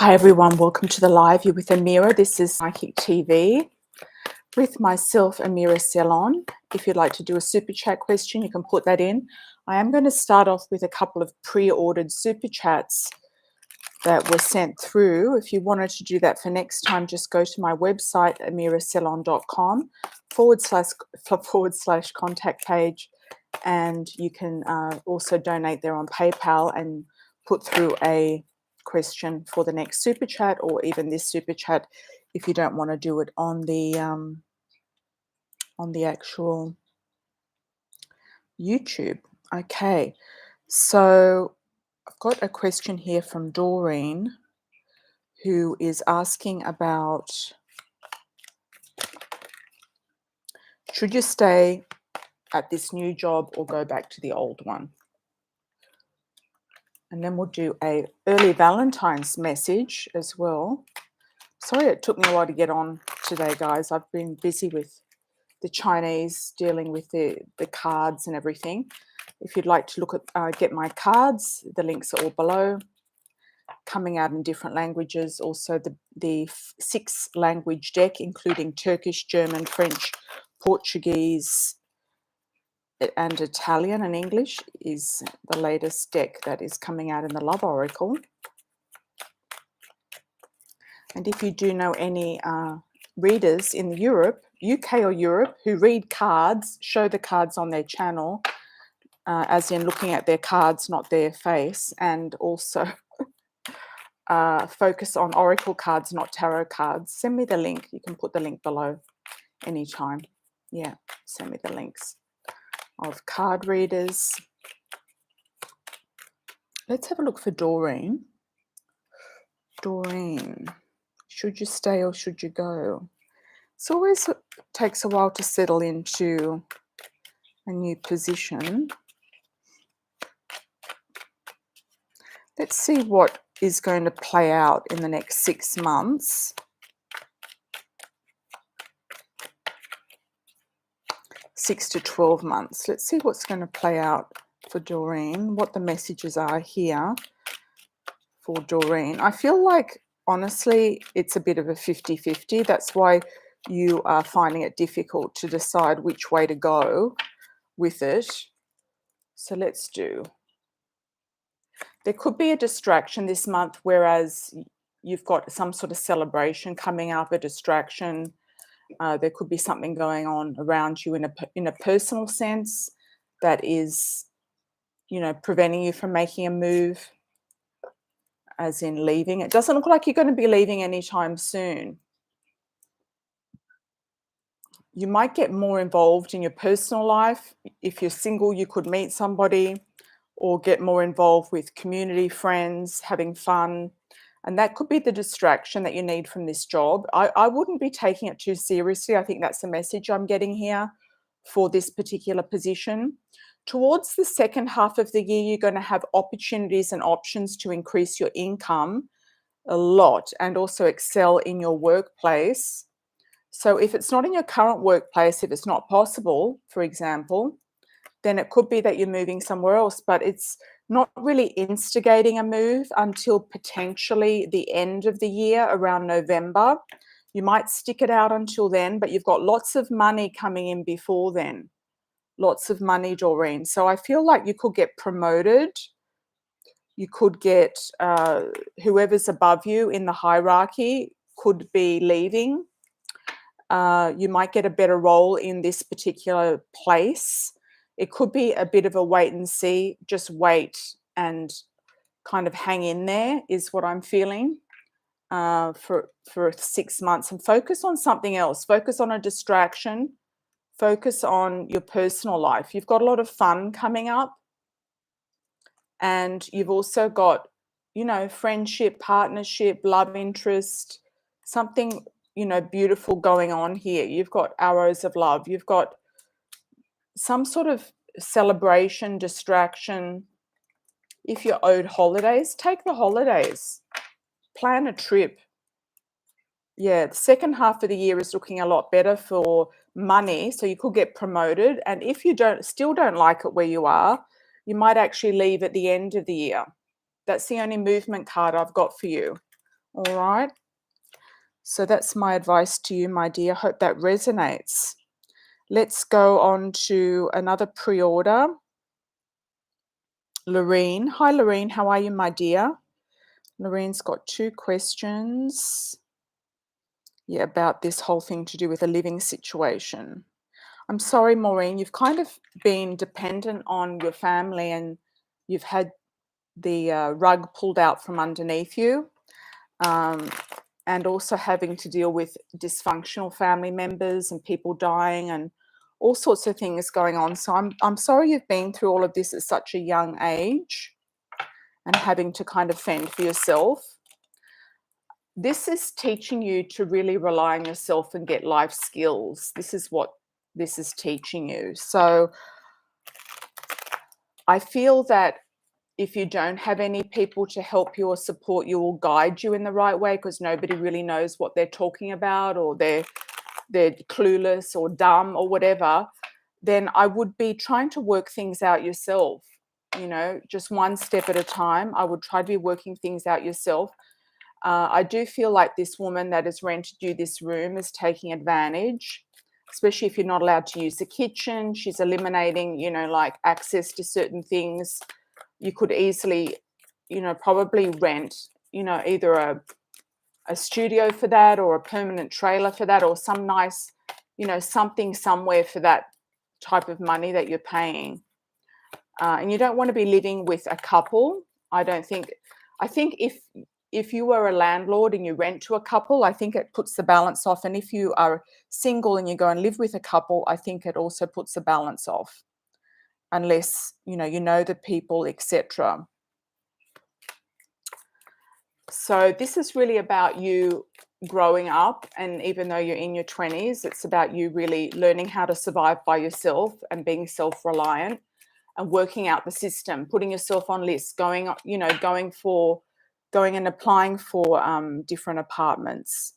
Hi everyone, welcome to the live. You're with Amira. This is Psychic TV with myself, Amira Salon. If you'd like to do a super chat question, you can put that in. I am going to start off with a couple of pre-ordered super chats that were sent through. If you wanted to do that for next time, just go to my website, amirasalon.com // contact page, and you can also donate there on PayPal and put through a question for the next super chat, or even this super chat if you don't want to do it on the actual YouTube. Okay, so I've got a question here from Doreen, who is asking about, should you stay at this new job or go back to the old one? And then we'll do a early Valentine's message as well. Sorry it took me a while to get on today, guys. I've been busy with the Chinese, dealing with the cards and everything. If you'd like to look at get my cards, the links are all below, coming out in different languages. Also the 6 language deck, including Turkish, German, French, Portuguese, and Italian and English, is the latest deck that is coming out in the Love Oracle. And if you do know any readers in Europe, UK or Europe, who read cards, show the cards on their channel, as in looking at their cards, not their face, and also focus on oracle cards, not tarot cards, send me the link. You can put the link below anytime. Yeah, send me the links of card readers. Let's have a look for Doreen. Doreen, should you stay or should you go? It always takes a while to settle into a new position. Let's see what is going to play out in the next 6 months. 6 to 12 months. Let's see what's going to play out for Doreen, what the messages are here for Doreen. I feel like, honestly, it's a bit of a 50-50. That's why you are finding it difficult to decide which way to go with it. So let's do. There could be a distraction this month, whereas you've got some sort of celebration coming up, a distraction. There could be something going on around you in a personal sense that is, preventing you from making a move, as in leaving. It doesn't look like you're going to be leaving anytime soon. You might get more involved in your personal life. If you're single, you could meet somebody or get more involved with community, friends, having fun. And that could be the distraction that you need from this job. I wouldn't be taking it too seriously. I think that's the message I'm getting here for this particular position. Towards the second half of the year, you're going to have opportunities and options to increase your income a lot and also excel in your workplace. So if it's not in your current workplace, if it's not possible, for example, then it could be that you're moving somewhere else, but it's not really instigating a move until potentially the end of the year, around November. You might stick it out until then, but you've got lots of money coming in before then. Lots of money, Doreen. So I feel like you could get promoted. You could get whoever's above you in the hierarchy could be leaving. You might get a better role in this particular place. It could be a bit of a wait and see, just wait and kind of hang in there is what I'm feeling for 6 months, and focus on something else. Focus on a distraction. Focus on your personal life. You've got a lot of fun coming up, and you've also got, friendship, partnership, love interest, something, beautiful going on here. You've got arrows of love. You've got some sort of celebration, distraction. If you're owed holidays, take the holidays. Plan a trip. Yeah, the second half of the year is looking a lot better for money, so you could get promoted. And if you still don't like it where you are, you might actually leave at the end of the year. That's the only movement card I've got for you. All right. So that's my advice to you, my dear. Hope that resonates. Let's go on to another pre-order. Lorraine. Hi, Lorraine. How are you, my dear? Lorraine's got 2 questions. Yeah, about this whole thing to do with a living situation. I'm sorry, Maureen, you've kind of been dependent on your family and you've had the rug pulled out from underneath you, and also having to deal with dysfunctional family members and people dying and all sorts of things going on. So I'm sorry you've been through all of this at such a young age and having to kind of fend for yourself. This is teaching you to really rely on yourself and get life skills. This is what this is teaching you. So I feel that if you don't have any people to help you or support you or guide you in the right way, because nobody really knows what they're talking about, or they're clueless or dumb or whatever, then I would be trying to work things out yourself. Just one step at a time. I would try to be working things out yourself. I do feel like this woman that has rented you this room is taking advantage, especially if you're not allowed to use the kitchen. She's eliminating, like access to certain things. You could easily, probably rent, either a studio for that, or a permanent trailer for that, or some nice, something somewhere for that type of money that you're paying. And you don't want to be living with a couple. I think if you were a landlord and you rent to a couple, I think it puts the balance off. And if you are single and you go and live with a couple, I think it also puts the balance off, unless you know the people, etc. So this is really about you growing up, and even though you're in your 20s, it's about you really learning how to survive by yourself and being self-reliant and working out the system, putting yourself on lists, going and applying for different apartments.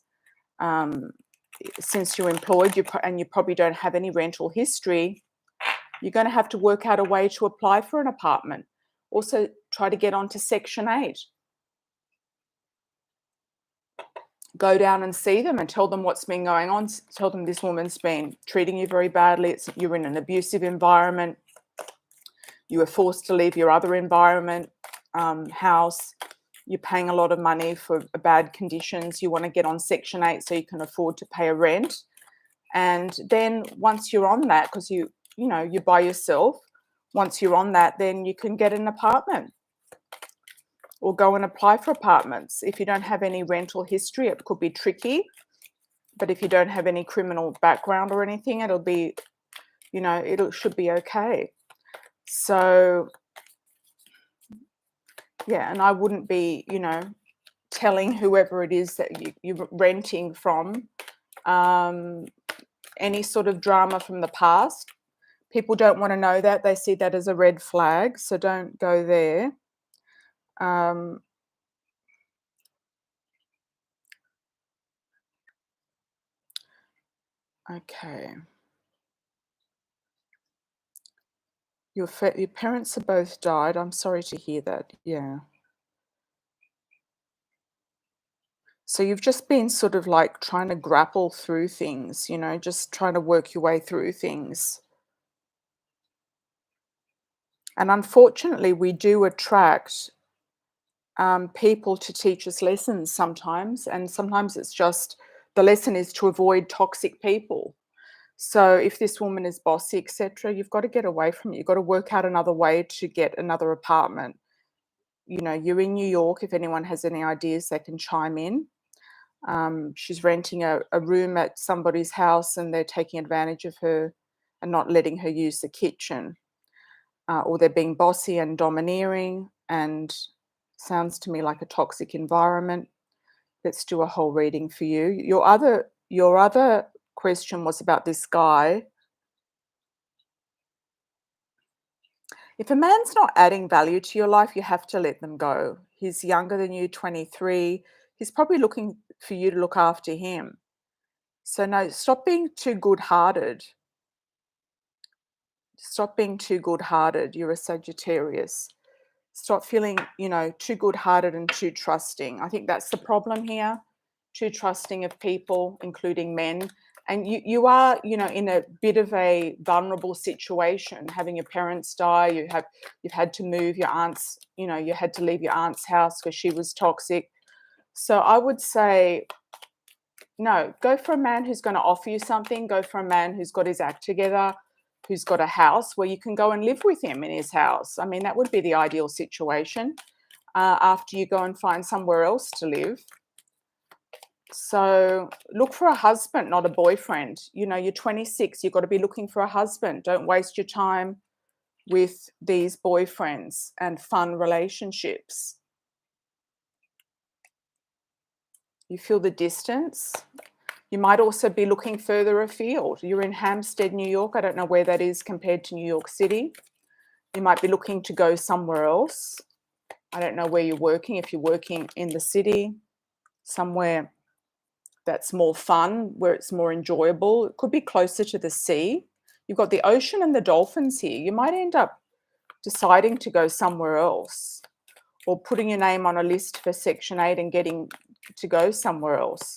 Since you're employed, and you probably don't have any rental history, you're going to have to work out a way to apply for an apartment. Also, try to get onto Section 8. Go down and see them and tell them what's been going on. Tell them this woman's been treating you very badly. You're in an abusive environment. You were forced to leave your other environment, house. You're paying a lot of money for bad conditions. You want to get on Section 8 so you can afford to pay a rent. And then once you're on that, because you're by yourself, once you're on that, then you can get an apartment or go and apply for apartments. If you don't have any rental history, it could be tricky. But if you don't have any criminal background or anything, it'll be, it should be okay. So, yeah, and I wouldn't be, telling whoever it is that you're renting from any sort of drama from the past. People don't want to know that. They see that as a red flag, so don't go there. Okay. Your parents have both died. I'm sorry to hear that. Yeah. So you've just been sort of like trying to grapple through things, just trying to work your way through things. And unfortunately, we do attract people to teach us lessons sometimes. And sometimes it's just the lesson is to avoid toxic people. So if this woman is bossy, etc., you've got to get away from it. You've got to work out another way to get another apartment. You're in New York. If anyone has any ideas, they can chime in. She's renting a room at somebody's house and they're taking advantage of her and not letting her use the kitchen. Or they're being bossy and domineering, and sounds to me like a toxic environment. Let's do a whole reading for you. Your other question was about this guy. If a man's not adding value to your life, you have to let them go. He's younger than you, 23. He's probably looking for you to look after him. So no, stop being too good-hearted. Stop being too good-hearted. You're a Sagittarius. Stop feeling, you know, too good-hearted and too trusting. I think that's the problem here. Too trusting of people, including men. And you are, you know, in a bit of a vulnerable situation, having your parents die. You've had to move your aunt's, you know, you had to leave your aunt's house because she was toxic. So I would say, no, go for a man who's going to offer you something. Go for a man who's got his act together, who's got a house where you can go and live with him in his house. I mean, that would be the ideal situation after you go and find somewhere else to live. So look for a husband, not a boyfriend. You know, you're 26, you've got to be looking for a husband. Don't waste your time with these boyfriends and fun relationships. You feel the distance. You might also be looking further afield. You're in Hampstead, New York. I don't know where that is compared to New York City. You might be looking to go somewhere else. I don't know where you're working. If you're working in the city, somewhere that's more fun, where it's more enjoyable. It could be closer to the sea. You've got the ocean and the dolphins here. You might end up deciding to go somewhere else, or putting your name on a list for Section 8 and getting to go somewhere else.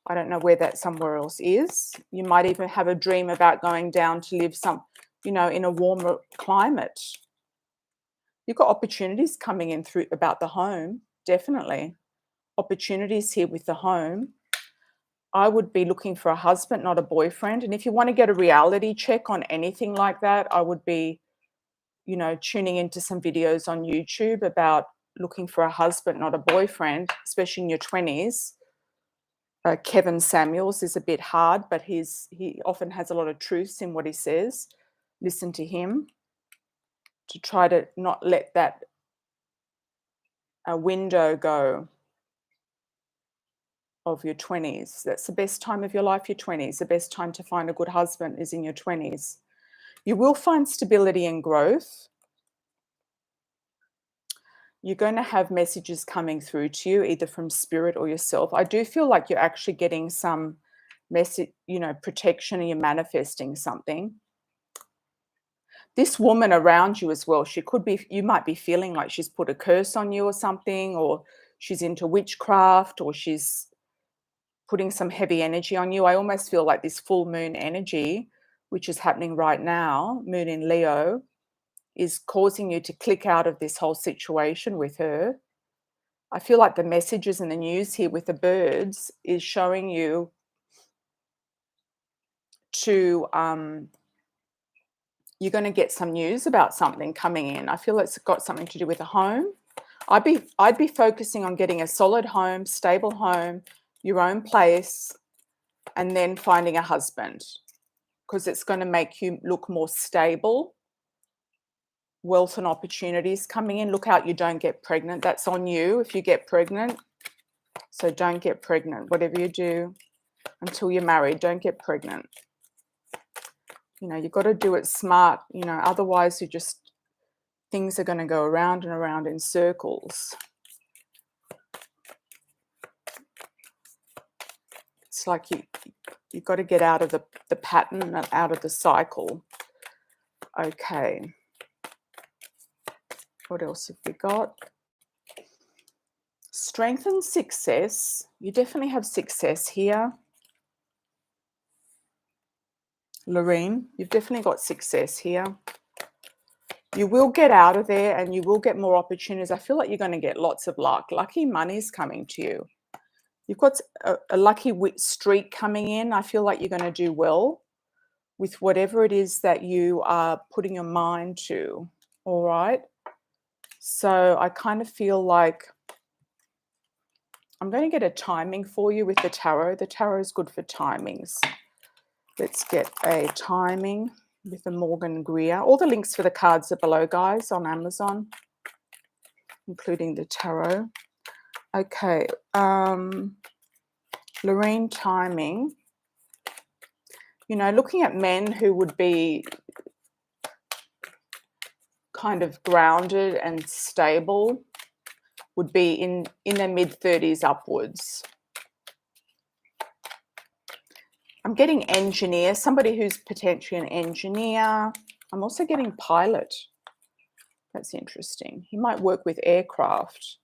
I don't know where that somewhere else is. You might even have a dream about going down to live in a warmer climate. You've got opportunities coming in through about the home, definitely. Opportunities here with the home. I would be looking for a husband, not a boyfriend. And if you want to get a reality check on anything like that, I would be, tuning into some videos on YouTube about looking for a husband, not a boyfriend, especially in your 20s. Kevin Samuels is a bit hard, but he often has a lot of truths in what he says. Listen to him to try to not let that window go of your 20s. That's the best time of your life, your 20s. The best time to find a good husband is in your 20s. You will find stability and growth. You're going to have messages coming through to you, either from spirit or yourself. I do feel like you're actually getting some message, protection, and you're manifesting something. This woman around you as well, you might be feeling like she's put a curse on you or something, or she's into witchcraft, or she's putting some heavy energy on you. I almost feel like this full moon energy, which is happening right now, moon in Leo, is causing you to click out of this whole situation with her. I feel like the messages in the news here with the birds is showing you to you're going to get some news about something coming in. I feel it's got something to do with a home. I'd be focusing on getting a solid home, stable home, your own place, and then finding a husband, because it's going to make you look more stable. Wealth and opportunities coming in. Look out you don't get pregnant. That's on you if you get pregnant. So don't get pregnant. Whatever you do until you're married, don't get pregnant. You've got to do it smart. Otherwise things are going to go around and around in circles. It's like you've got to get out of the pattern and out of the cycle. Okay. What else have we got? Strength and success. You definitely have success here. Lorraine, you've definitely got success here. You will get out of there and you will get more opportunities. I feel like you're going to get lots of luck. Lucky money's coming to you. You've got a lucky streak coming in. I feel like you're going to do well with whatever it is that you are putting your mind to. All right. So I kind of feel like I'm going to get a timing for you with the tarot. The tarot is good for timings. Let's get a timing with the Morgan Greer. All the links for the cards are below, guys, on Amazon, including the tarot. Okay. Lorraine, timing. Looking at men who would be kind of grounded and stable would be in their mid-30s upwards. I'm getting engineer, somebody who's potentially an engineer. I'm also getting pilot. That's interesting. He might work with aircraft.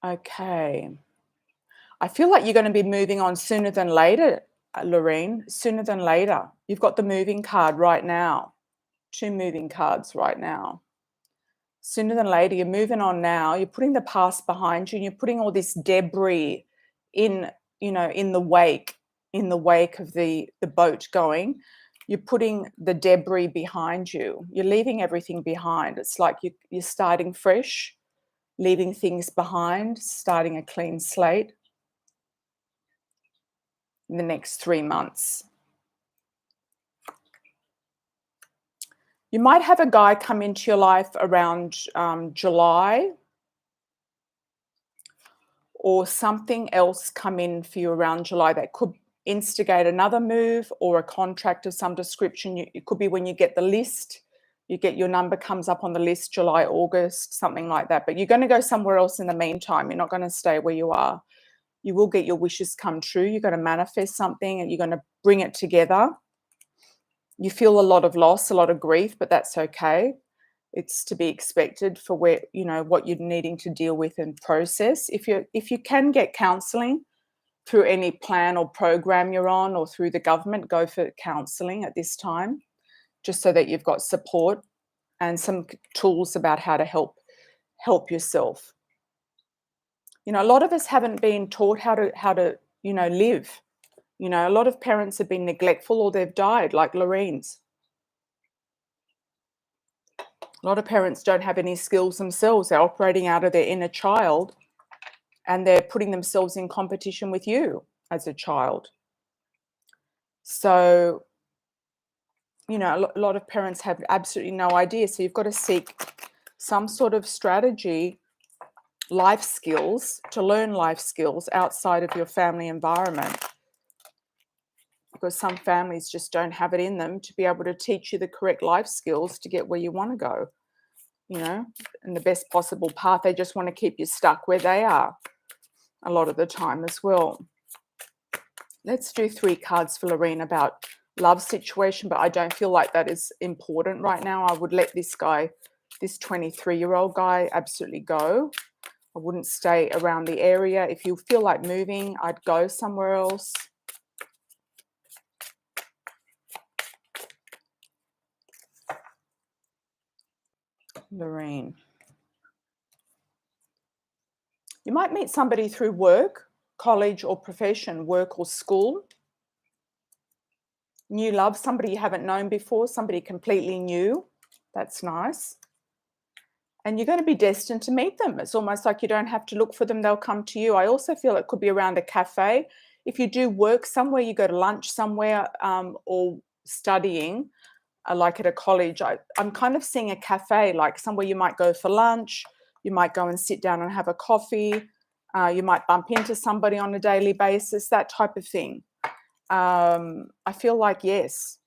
Okay. I feel like you're going to be moving on sooner than later, Lorraine, sooner than later. You've got the moving card right now. 2 moving cards right now. Sooner than later, you're moving on now. You're putting the past behind you and you're putting all this debris in, in the wake of the boat going. You're putting the debris behind you. You're leaving everything behind. It's like you're starting fresh, leaving things behind, starting a clean slate in the next 3 months. You might have a guy come into your life around July, or something else come in for you around July that could instigate another move or a contract of some description. It could be when you get the list, you get your number comes up on the list, July, August, something like that. But you're going to go somewhere else in the meantime. You're not going to stay where you are. You will get your wishes come true. You're going to manifest something and you're going to bring it together. You feel a lot of loss, a lot of grief, but that's okay. It's to be expected for where, what you're needing to deal with and process. If you can get counseling through any plan or program you're on or through the government, go for counseling at this time, just so that you've got support and some tools about how to help yourself. A lot of us haven't been taught how to live. A lot of parents have been neglectful or they've died, like Lorraine's. A lot of parents don't have any skills themselves. They're operating out of their inner child and they're putting themselves in competition with you as a child. So, a lot of parents have absolutely no idea. So you've got to seek some sort of strategy, life skills, to learn life skills outside of your family environment. Because some families just don't have it in them to be able to teach you the correct life skills to get where you want to go, in the best possible path. They just want to keep you stuck where they are a lot of the time as well. Let's do 3 cards for Lorraine about love situation, but I don't feel like that is important right now. I would let this guy, this 23-year-old guy, absolutely go. I wouldn't stay around the area. If you feel like moving, I'd go somewhere else. Lorraine. You might meet somebody through work, college or profession, work or school. New love, somebody you haven't known before, somebody completely new. That's nice. And you're going to be destined to meet them. It's almost like you don't have to look for them. They'll come to you. I also feel it could be around a cafe. If you do work somewhere, you go to lunch somewhere, or studying, like at a college, I'm kind of seeing a cafe, like somewhere you might go for lunch. You might go and sit down and have a coffee. You might bump into somebody on a daily basis, that type of thing. I feel like yes.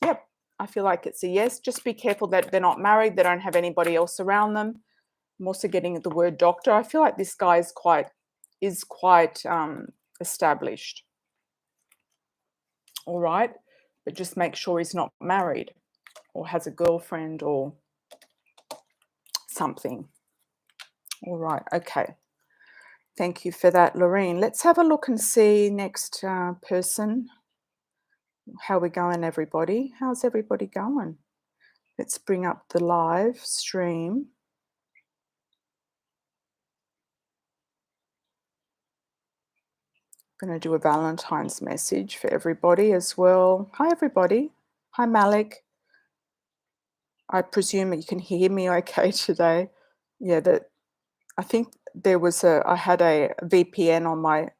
Yep. I feel like it's a yes. Just be careful that they're not married. They don't have anybody else around them. I'm also getting the word doctor. I feel like this guy is quite established. All right. But just make sure he's not married or has a girlfriend or something. All right. Okay. Thank you for that, Lorraine. Let's have a look and see next person. How we going, everybody? How's everybody going? Let's bring up the live stream. I'm going to do a Valentine's message for everybody as well. Hi, everybody. Hi, Malik. I presume you can hear me okay today. Yeah, I think I had a VPN on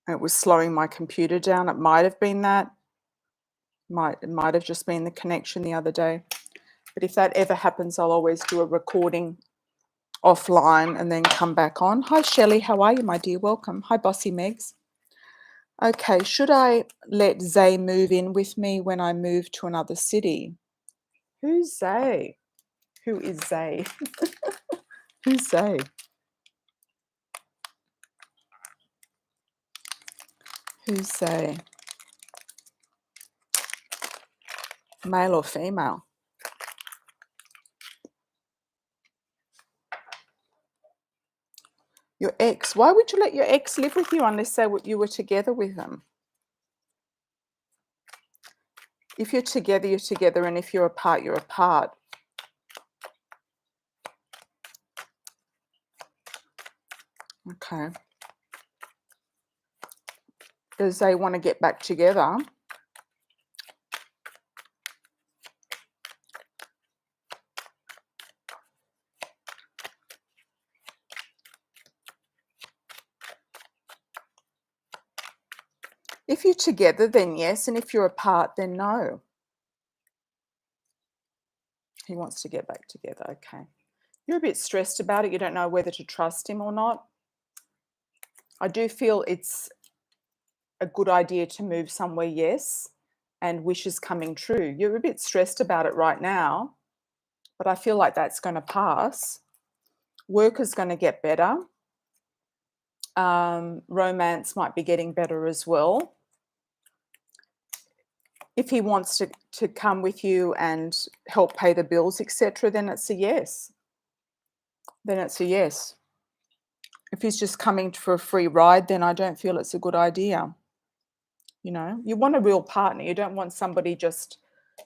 it was slowing my computer down. It might have been that. It might have just been the connection the other day. But if that ever happens, I'll always do a recording offline and then come back on. Hi, Shelley. How are you, my dear? Welcome. Hi, Bossy Megs. Okay, should I let Zay move in with me when I move to another city? Who's Zay? Who is Zay? Who's Zay? Who's Zay? Male or female? Your ex. Why would you let your ex live with you unless you were together with them? If you're together, you're together, and if you're apart, you're apart. Okay. Does they want to get back together? If you're together, then yes, and if you're apart, then no. He wants to get back together. Okay. You're a bit stressed about it. You don't know whether to trust him or not. I do feel it's a good idea to move somewhere, yes, and wishes coming true. You're a bit stressed about it right now, but I feel like that's going to pass. Work is going to get better. Romance might be getting better as well. If he wants to come with you and help pay the bills, etc., then it's a yes. Then it's a yes. If he's just coming for a free ride, then I don't feel it's a good idea. You know, you want a real partner. You don't want somebody just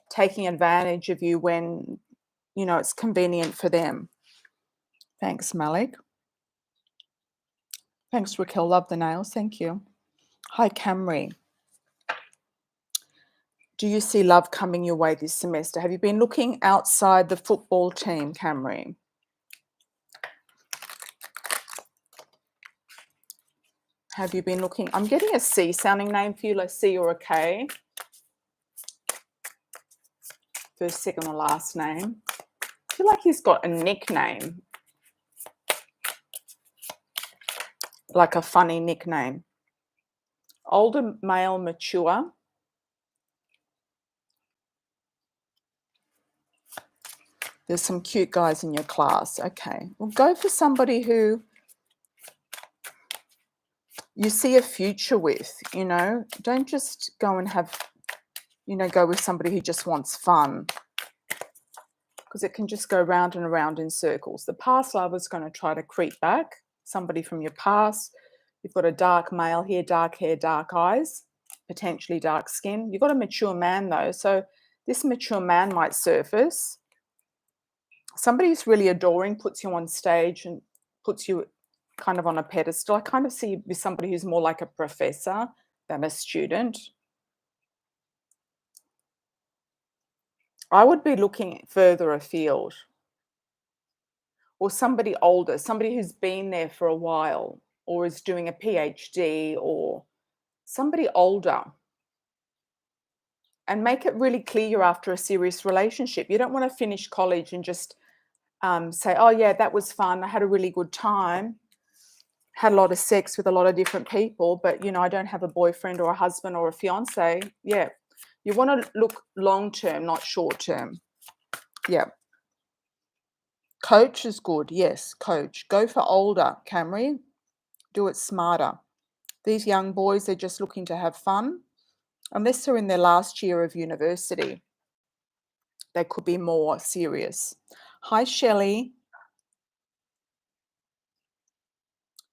taking advantage of you when, you know, it's convenient for them. Thanks, Malik. Thanks, Raquel. Love the nails. Thank you. Hi, Camry. Do you see love coming your way this semester? Have you been looking outside the football team, Camry? Have you been looking? I'm getting a C sounding name for you, like C or a K. First, second, or last name. I feel like he's got a nickname, like a funny nickname. Older male, mature. There's some cute guys in your class. Okay. Well, go for somebody who you see a future with, you know. Don't just go and have, you know, go with somebody who just wants fun, because it can just go round and around in circles. The past lover is going to try to creep back, somebody from your past. You've got a dark male here, dark hair, dark eyes, potentially dark skin. You've got a mature man though, so this mature man might surface. Somebody who's really adoring, puts you on stage and puts you kind of on a pedestal. I kind of see you with somebody who's more like a professor than a student. I would be looking further afield. Or somebody older, somebody who's been there for a while or is doing a PhD, or somebody older. And make it really clear you're after a serious relationship. You don't want to finish college and just say, oh, yeah, that was fun. I had a really good time. Had a lot of sex with a lot of different people, but, you know, I don't have a boyfriend or a husband or a fiance. Yeah. You want to look long-term, not short-term. Yeah. Coach is good. Yes, coach. Go for older, Camry. Do it smarter. These young boys, they're just looking to have fun. Unless they're in their last year of university, they could be more serious. Hi, Shelley.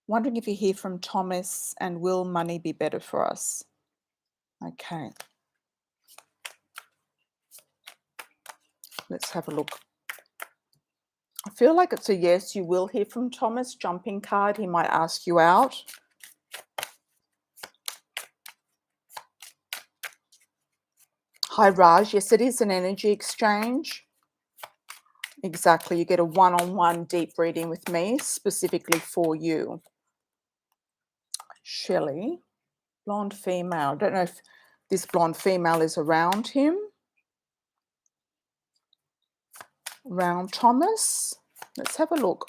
Wondering if you hear from Thomas, and will money be better for us? Okay. Let's have a look. I feel like it's a yes. You will hear from Thomas. Jumping card. He might ask you out. Hi, Raj. Yes, it is an energy exchange. Exactly. You get a one-on-one deep reading with me specifically for you. Shelley, blonde female. I don't know if this blonde female is around him. Around Thomas. Let's have a look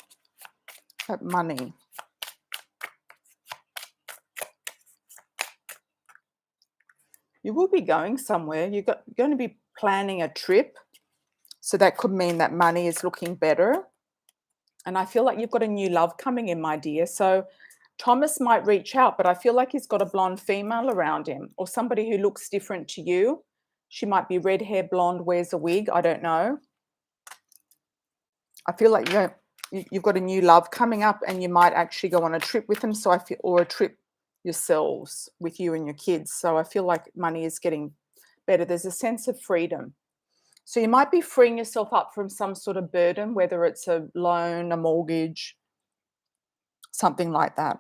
at money. You will be going somewhere. You're going to be planning a trip. So that could mean that money is looking better. And I feel like you've got a new love coming in, my dear. So Thomas might reach out, but I feel like he's got a blonde female around him, or somebody who looks different to you. She might be red hair, blonde, wears a wig. I don't know. I feel like you've got a new love coming up, and you might actually go on a trip with them. So I feel, or a trip yourselves with you and your kids. So I feel like money is getting better. There's a sense of freedom. So you might be freeing yourself up from some sort of burden, whether it's a loan, a mortgage, something like that.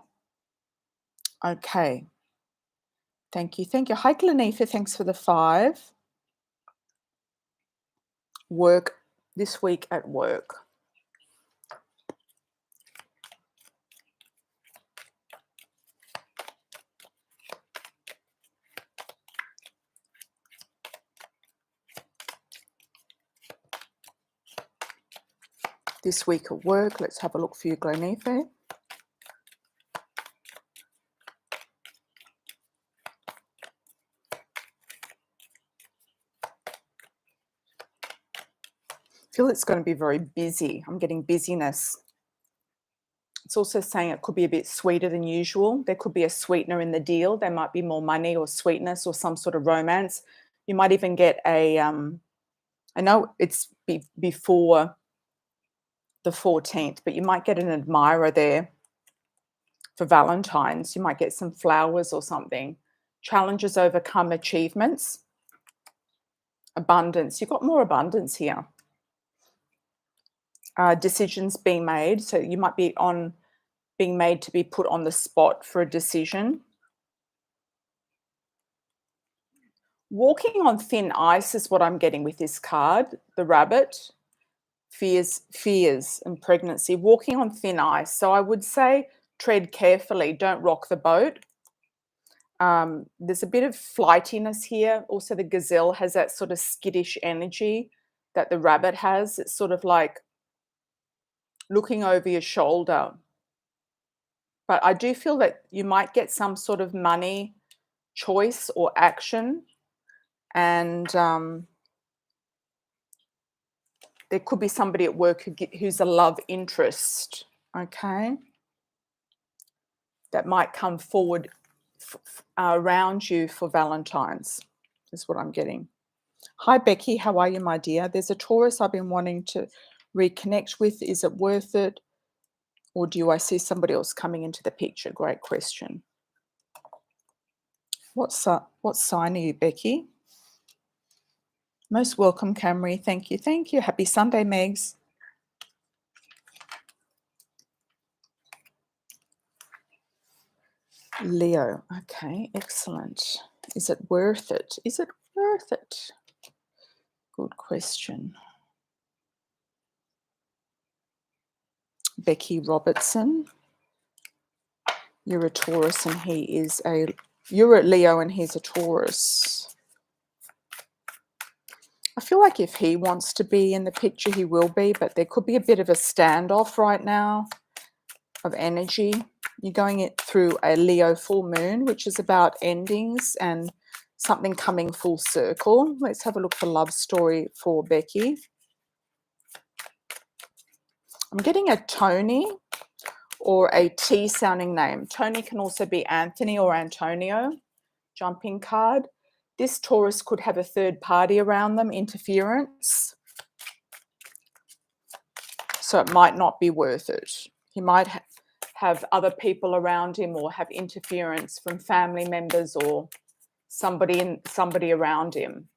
Okay. Thank you. Thank you. Hi, Glenifa. Thanks for the 5. Work this week at work. This week at work. Let's have a look for you, Glenifa. I feel it's going to be very busy. I'm getting busyness. It's also saying it could be a bit sweeter than usual. There could be a sweetener in the deal. There might be more money or sweetness or some sort of romance. You might even get a, I know it's before the 14th, but you might get an admirer there for Valentines. You might get some flowers or something. Challenges overcome achievements. Abundance. You've got more abundance here. Decisions being made. So you might be being made to be put on the spot for a decision. Walking on thin ice is what I'm getting with this card. The rabbit. Fears and pregnancy. Walking on thin ice. So I would say tread carefully. Don't rock the boat. There's a bit of flightiness here. Also, the gazelle has that sort of skittish energy that the rabbit has. It's sort of like looking over your shoulder. But I do feel that you might get some sort of money choice or action. And there could be somebody at work who's a love interest, okay, that might come forward around you for Valentine's, is what I'm getting. Hi, Becky. How are you, my dear? There's a Taurus I've been wanting to reconnect with. Is it worth it? Or do I see somebody else coming into the picture? Great question. What sign are you, Becky? Most welcome, Camry. Thank you. Thank you. Happy Sunday, Megs. Leo. Okay, excellent. Is it worth it? Is it worth it? Good question. Becky Robertson. You're a Taurus and you're a Leo and he's a Taurus. I feel like if he wants to be in the picture, he will be, but there could be a bit of a standoff right now of energy. You're going through a Leo full moon, which is about endings and something coming full circle. Let's have a look for love story for Becky. I'm getting a Tony or a T sounding name. Tony can also be Anthony or Antonio. Jumping card. This Taurus could have a third party around them, interference. So it might not be worth it. He might have other people around him or have interference from family members or somebody around him.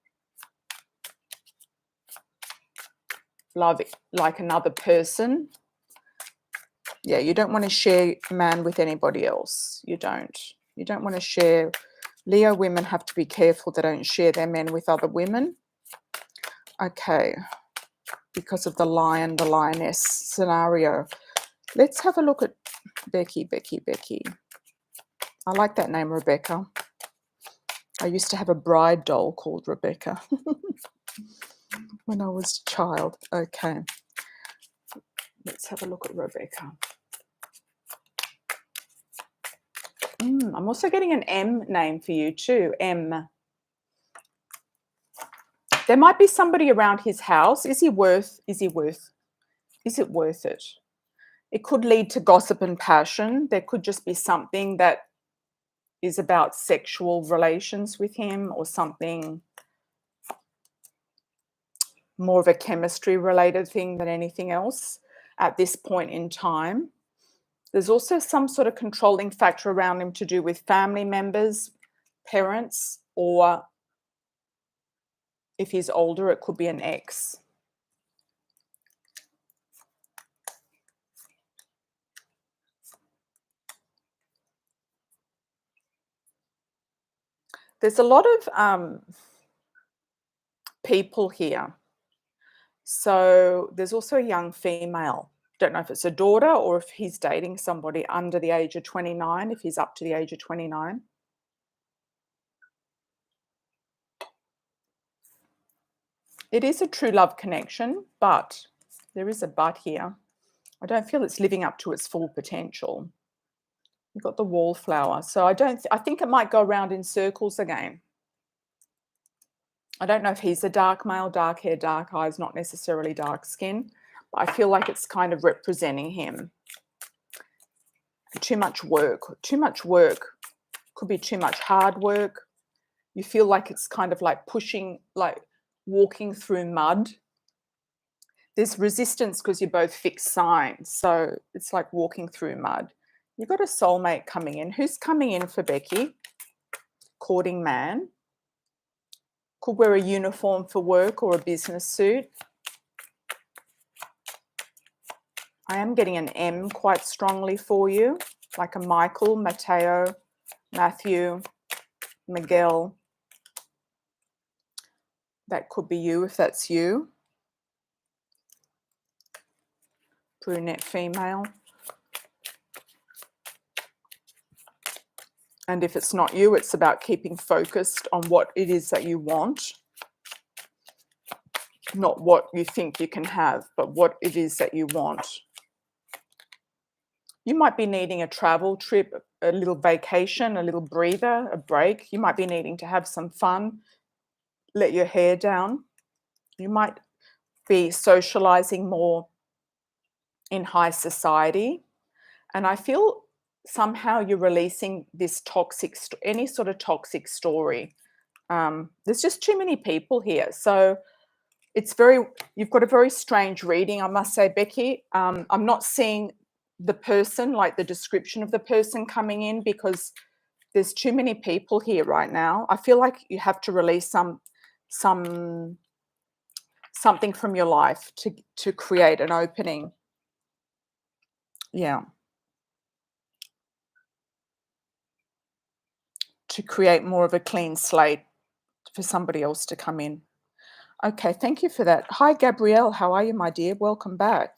Love like another person. Yeah, you don't want to share a man with anybody else. You don't want to share. Leo women have to be careful they don't share their men with other women. Okay, because of the lion, the lioness scenario. Let's have a look at Becky. I like that name, Rebecca. I used to have a bride doll called Rebecca when I was a child. Okay, let's have a look at Rebecca. I'm also getting an M name for you too, M. There might be somebody around his house. Is it worth it? It could lead to gossip and passion. There could just be something that is about sexual relations with him or something. more of a chemistry related thing than anything else at this point in time. There's also some sort of controlling factor around him to do with family members, parents, or if he's older, it could be an ex. There's a lot of people here. So there's also a young female. Don't know if it's a daughter or if he's dating somebody under the age of 29, if he's up to the age of 29. It is a true love connection, but there is a but here. I don't feel it's living up to its full potential. You've got the wallflower. So I think it might go around in circles again. I don't know if he's a dark male, dark hair, dark eyes, not necessarily dark skin, but I feel like it's kind of representing him. Too much work. Could be too much hard work. You feel like it's kind of like pushing, like walking through mud. There's resistance because you're both fixed signs. So it's like walking through mud. You've got a soulmate coming in. Who's coming in for Becky? Courting man. Could wear a uniform for work or a business suit. I am getting an M quite strongly for you, like a Michael, Mateo, Matthew, Miguel. That could be you if that's you. Brunette female. And if it's not you, it's about keeping focused on what it is that you want. Not what you think you can have, but what it is that you want. You might be needing a travel trip, a little vacation, a little breather, a break. You might be needing to have some fun, let your hair down. You might be socializing more in high society. And I feel somehow you're releasing this toxic, any sort of toxic story. There's just too many people here. So you've got a very strange reading, I must say, Becky. I'm not seeing the person, like the description of the person coming in, because there's too many people here right now. I feel like you have to release something from your life to create an opening. Yeah. To create more of a clean slate for somebody else to come in. Okay, thank you for that. Hi, Gabrielle. How are you, my dear? Welcome back.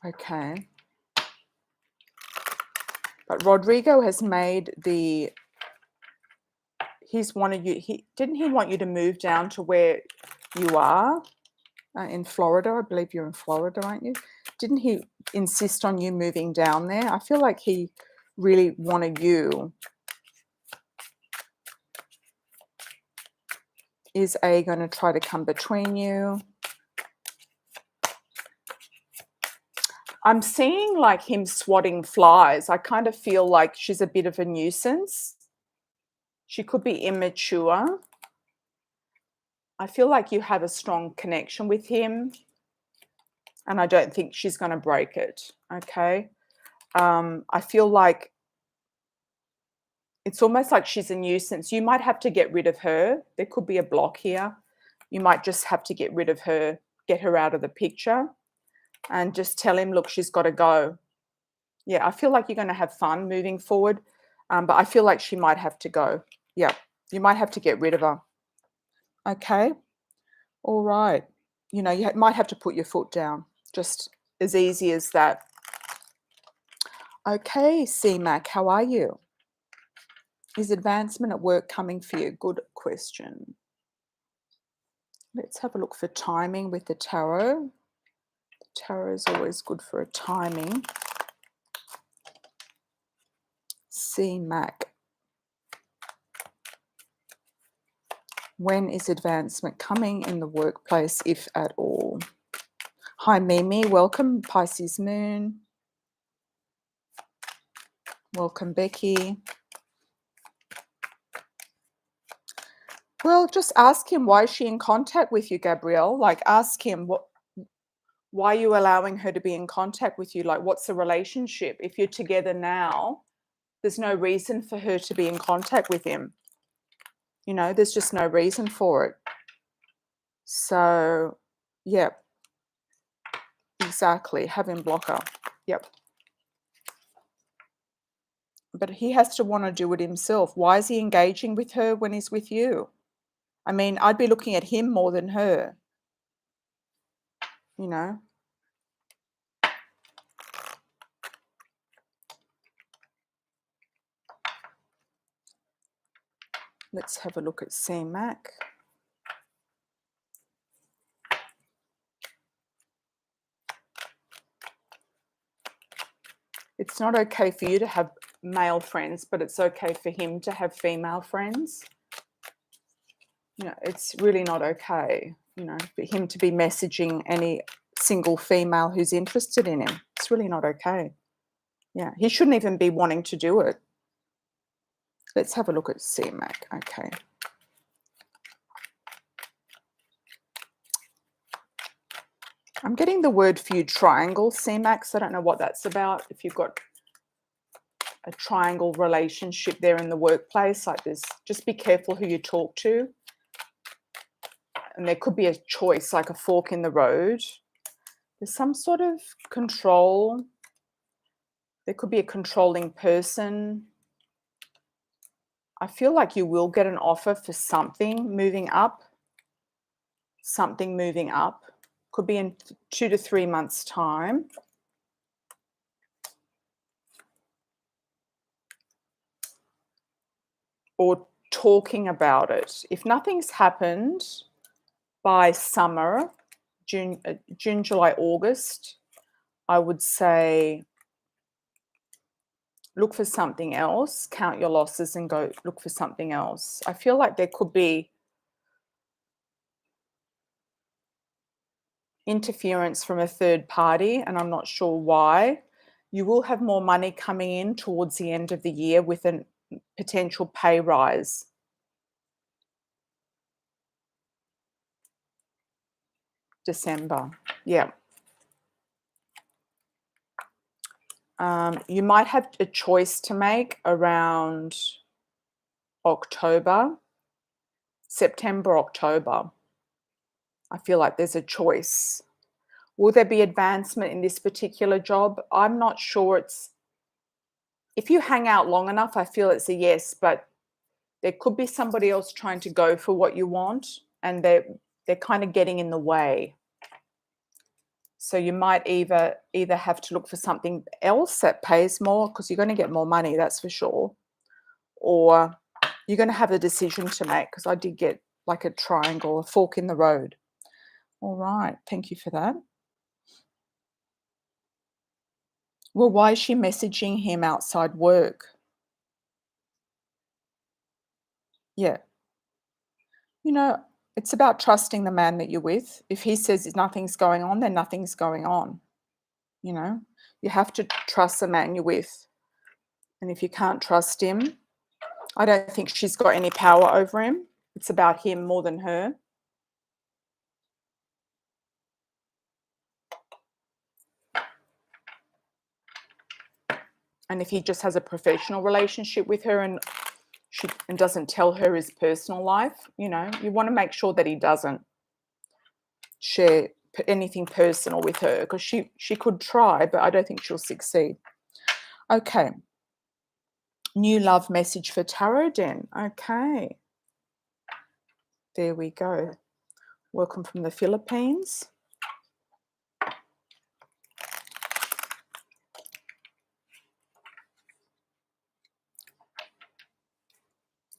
Okay. But Rodrigo has made he's wanted you, didn't he want you to move down to where you are in Florida? I believe you're in Florida, aren't you? Didn't he insist on you moving down there? I feel like he really wanted you. Is A going to try to come between you? I'm seeing like him swatting flies. I kind of feel like she's a bit of a nuisance. She could be immature. I feel like you have a strong connection with him, and I don't think she's going to break it, okay? I feel like it's almost like she's a nuisance. You might have to get rid of her. There could be a block here. You might just have to get rid of her, get her out of the picture, and just tell him, look, she's got to go. Yeah, I feel like you're going to have fun moving forward, but I feel like she might have to go. Yeah, you might have to get rid of her. Okay, all right. You know, you might have to put your foot down, just as easy as that. Okay, C-Mac, how are you? Is advancement at work coming for you? Good question. Let's have a look for timing with the tarot. The tarot is always good for a timing. C-Mac. When is advancement coming in the workplace, if at all? Hi, Mimi. Welcome, Pisces Moon. Welcome, Becky. Well, just ask him, why is she in contact with you, Gabrielle? Like, ask him, why are you allowing her to be in contact with you? Like, what's the relationship? If you're together now, there's no reason for her to be in contact with him. You know, there's just no reason for it. So, yeah, exactly. Have him block her. Yep. But he has to want to do it himself. Why is he engaging with her when he's with you? I mean, I'd be looking at him more than her, you know. Let's have a look at CMAC. It's not okay for you to have male friends, but it's okay for him to have female friends. You know, it's really not okay, you know, for him to be messaging any single female who's interested in him. It's really not okay. Yeah, he shouldn't even be wanting to do it. Let's have a look at CMAC. Okay. I'm getting the word for you, triangle, CMAC. So I don't know what that's about. If you've got a triangle relationship there in the workplace like this, just be careful who you talk to. And there could be a choice, like a fork in the road. There's some sort of control. There could be a controlling person. I feel like you will get an offer for something moving up. Something moving up. Could be in 2 to 3 months' time. Or talking about it. If nothing's happened by summer, June, July, August, I would say look for something else, count your losses and go look for something else. I feel like there could be interference from a third party, and I'm not sure why. You will have more money coming in towards the end of the year with a potential pay rise. December, yeah. You might have a choice to make around October, September, October. I feel like there's a choice. Will there be advancement in this particular job? I'm not sure. If you hang out long enough, I feel it's a yes, but there could be somebody else trying to go for what you want, and they're kind of getting in the way. So you might either have to look for something else that pays more, because you're going to get more money, that's for sure, or you're going to have a decision to make, because I did get like a triangle, a fork in the road. All right, thank you for that. Well, why is she messaging him outside work? Yeah. You know, it's about trusting the man that you're with. If he says nothing's going on, then nothing's going on. You know, you have to trust the man you're with. And if you can't trust him, I don't think she's got any power over him. It's about him more than her. And if he just has a professional relationship with her and doesn't tell her his personal life, you know, you want to make sure that he doesn't share anything personal with her, because she could try, but I don't think she'll succeed. Okay. New love message for Tarot Den. Okay. There we go. Welcome from the Philippines.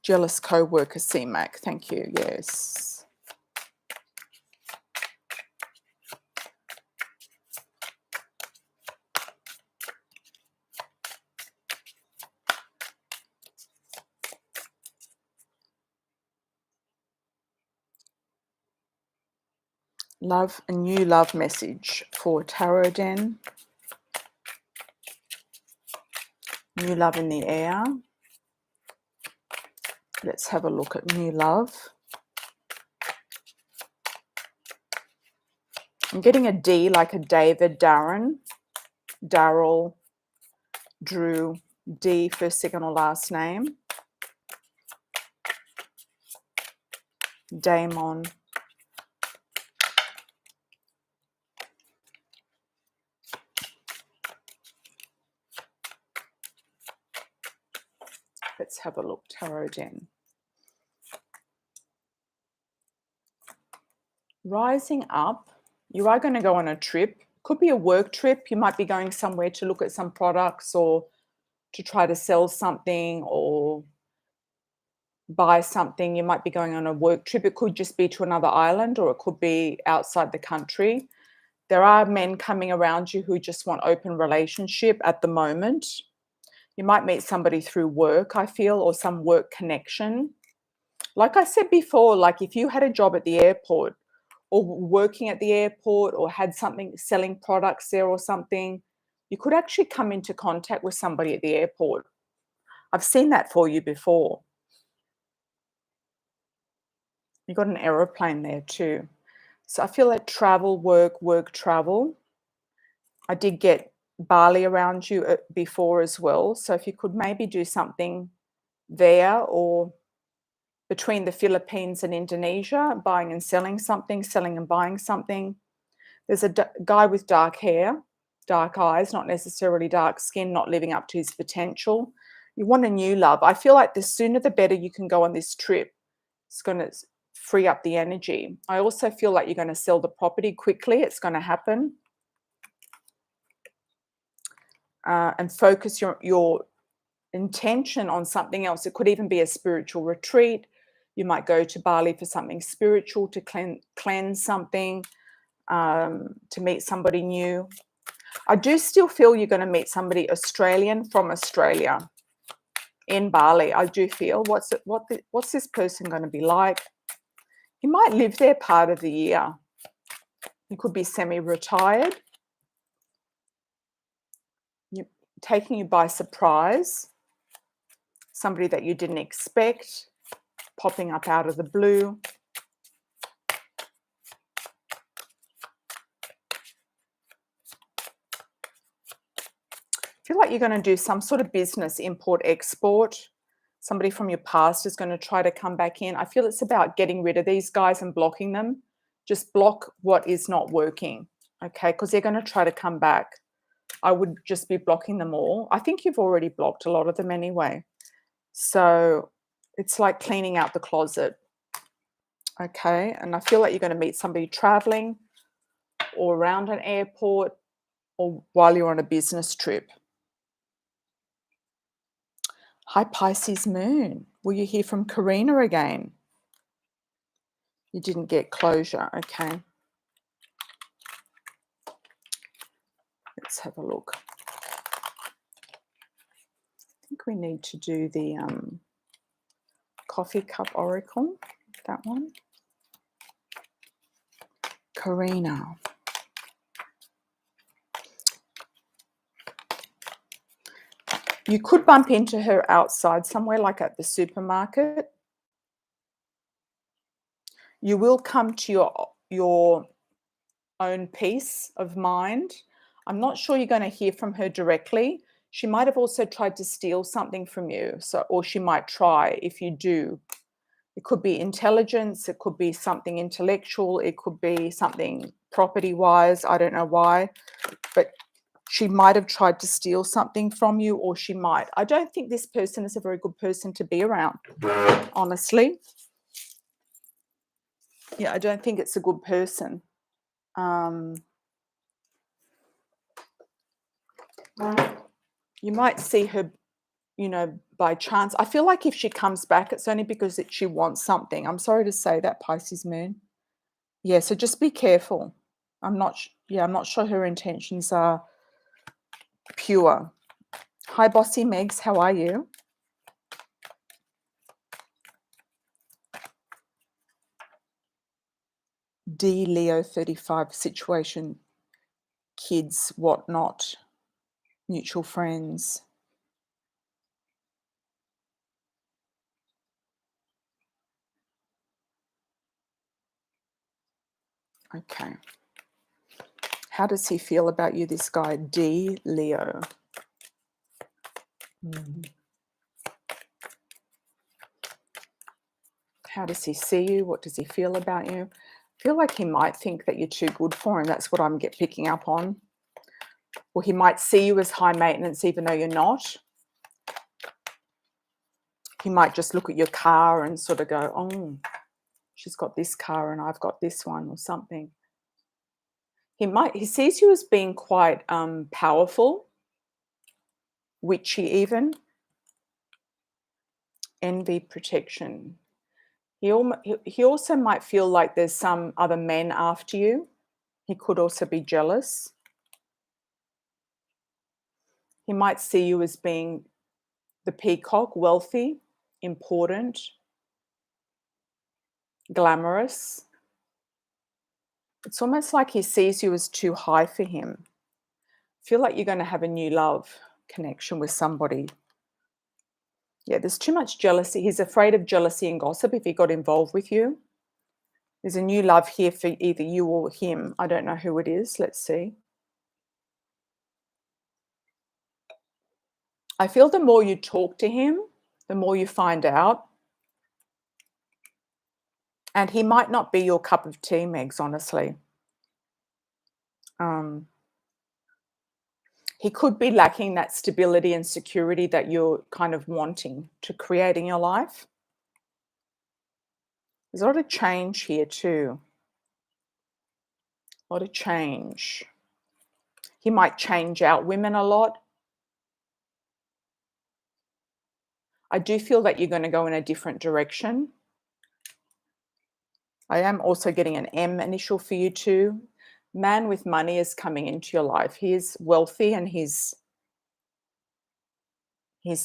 Jealous co-worker, CMAC. Thank you. Yes. Love, a new love message for Tarot Den. New love in the air. Let's have a look at new love. I'm getting a D like a David, Darren, Daryl, Drew, D first, second or last name. Damon. Let's have a look, Tarot Den. Rising up, you are going to go on a trip. Could be a work trip. You might be going somewhere to look at some products or to try to sell something or buy something. You might be going on a work trip. It could just be to another island or it could be outside the country. There are men coming around you who just want open relationship at the moment. You might meet somebody through work, I feel, or some work connection. Like I said before, like if you had a job at the airport or working at the airport or had something selling products there or something, you could actually come into contact with somebody at the airport. I've seen that for you before. You got an aeroplane there too. So I feel like travel, work, travel. I did get Bali around you before as well. So if you could maybe do something there or between the Philippines and Indonesia, buying and selling something, selling and buying something. There's a guy with dark hair, dark eyes, not necessarily dark skin, not living up to his potential. You want a new love. I feel like the sooner the better you can go on this trip. It's going to free up the energy. I also feel like you're going to sell the property quickly. It's going to happen. And focus your intention on something else. It could even be a spiritual retreat. You might go to Bali for something spiritual, to cleanse something, to meet somebody new. I do still feel you're going to meet somebody Australian from Australia in Bali. I do feel. What's this person going to be like? He might live there part of the year. He could be semi-retired. Taking you by surprise. Somebody that you didn't expect, popping up out of the blue. I feel like you're going to do some sort of business, import, export. Somebody from your past is going to try to come back in. I feel it's about getting rid of these guys and blocking them. Just block what is not working, okay? Because they're going to try to come back. I would just be blocking them all. I think you've already blocked a lot of them anyway. So it's like cleaning out the closet, okay? And I feel like you're going to meet somebody traveling or around an airport or while you're on a business trip. Hi, Pisces Moon. Will you hear from Karina again? You didn't get closure. Okay. Let's have a look. I think we need to do the coffee cup oracle. That one. Karina. You could bump into her outside somewhere, like at the supermarket. You will come to your own peace of mind. I'm not sure you're going to hear from her directly. She might have also tried to steal something from you. Or she might try if you do. It could be intelligence. It could be something intellectual. It could be something property-wise. I don't know why. But she might have tried to steal something from you, or she might. I don't think this person is a very good person to be around, honestly. Yeah, I don't think it's a good person. You might see her, by chance. I feel like if she comes back, it's only because she wants something. I'm sorry to say that, Pisces Moon. Yeah, so just be careful. I'm not sure her intentions are pure. Hi, Bossy Megs, how are you? D, Leo 35, situation, kids, whatnot, mutual friends. Okay. How does he feel about you, this guy, D, Leo? How does he see you? What does he feel about you? I feel like he might think that you're too good for him. That's what I'm picking up on. Or he might see you as high maintenance even though you're not. He might just look at your car and sort of go, oh, she's got this car and I've got this one, or something. He sees you as being quite powerful, witchy even. Envy, protection. He also might feel like there's some other men after you. He could also be jealous. He might see you as being the peacock, wealthy, important, glamorous. It's almost like he sees you as too high for him. I feel like you're going to have a new love connection with somebody. Yeah, there's too much jealousy. He's afraid of jealousy and gossip if he got involved with you. There's a new love here for either you or him. I don't know who it is. Let's see. I feel the more you talk to him, the more you find out. And he might not be your cup of tea, Megs, honestly. He could be lacking that stability and security that you're kind of wanting to create in your life. There's a lot of change here too. A lot of change. He might change out women a lot. I do feel that you're going to go in a different direction. I am also getting an M initial for you too. Man with money is coming into your life. He is wealthy and he's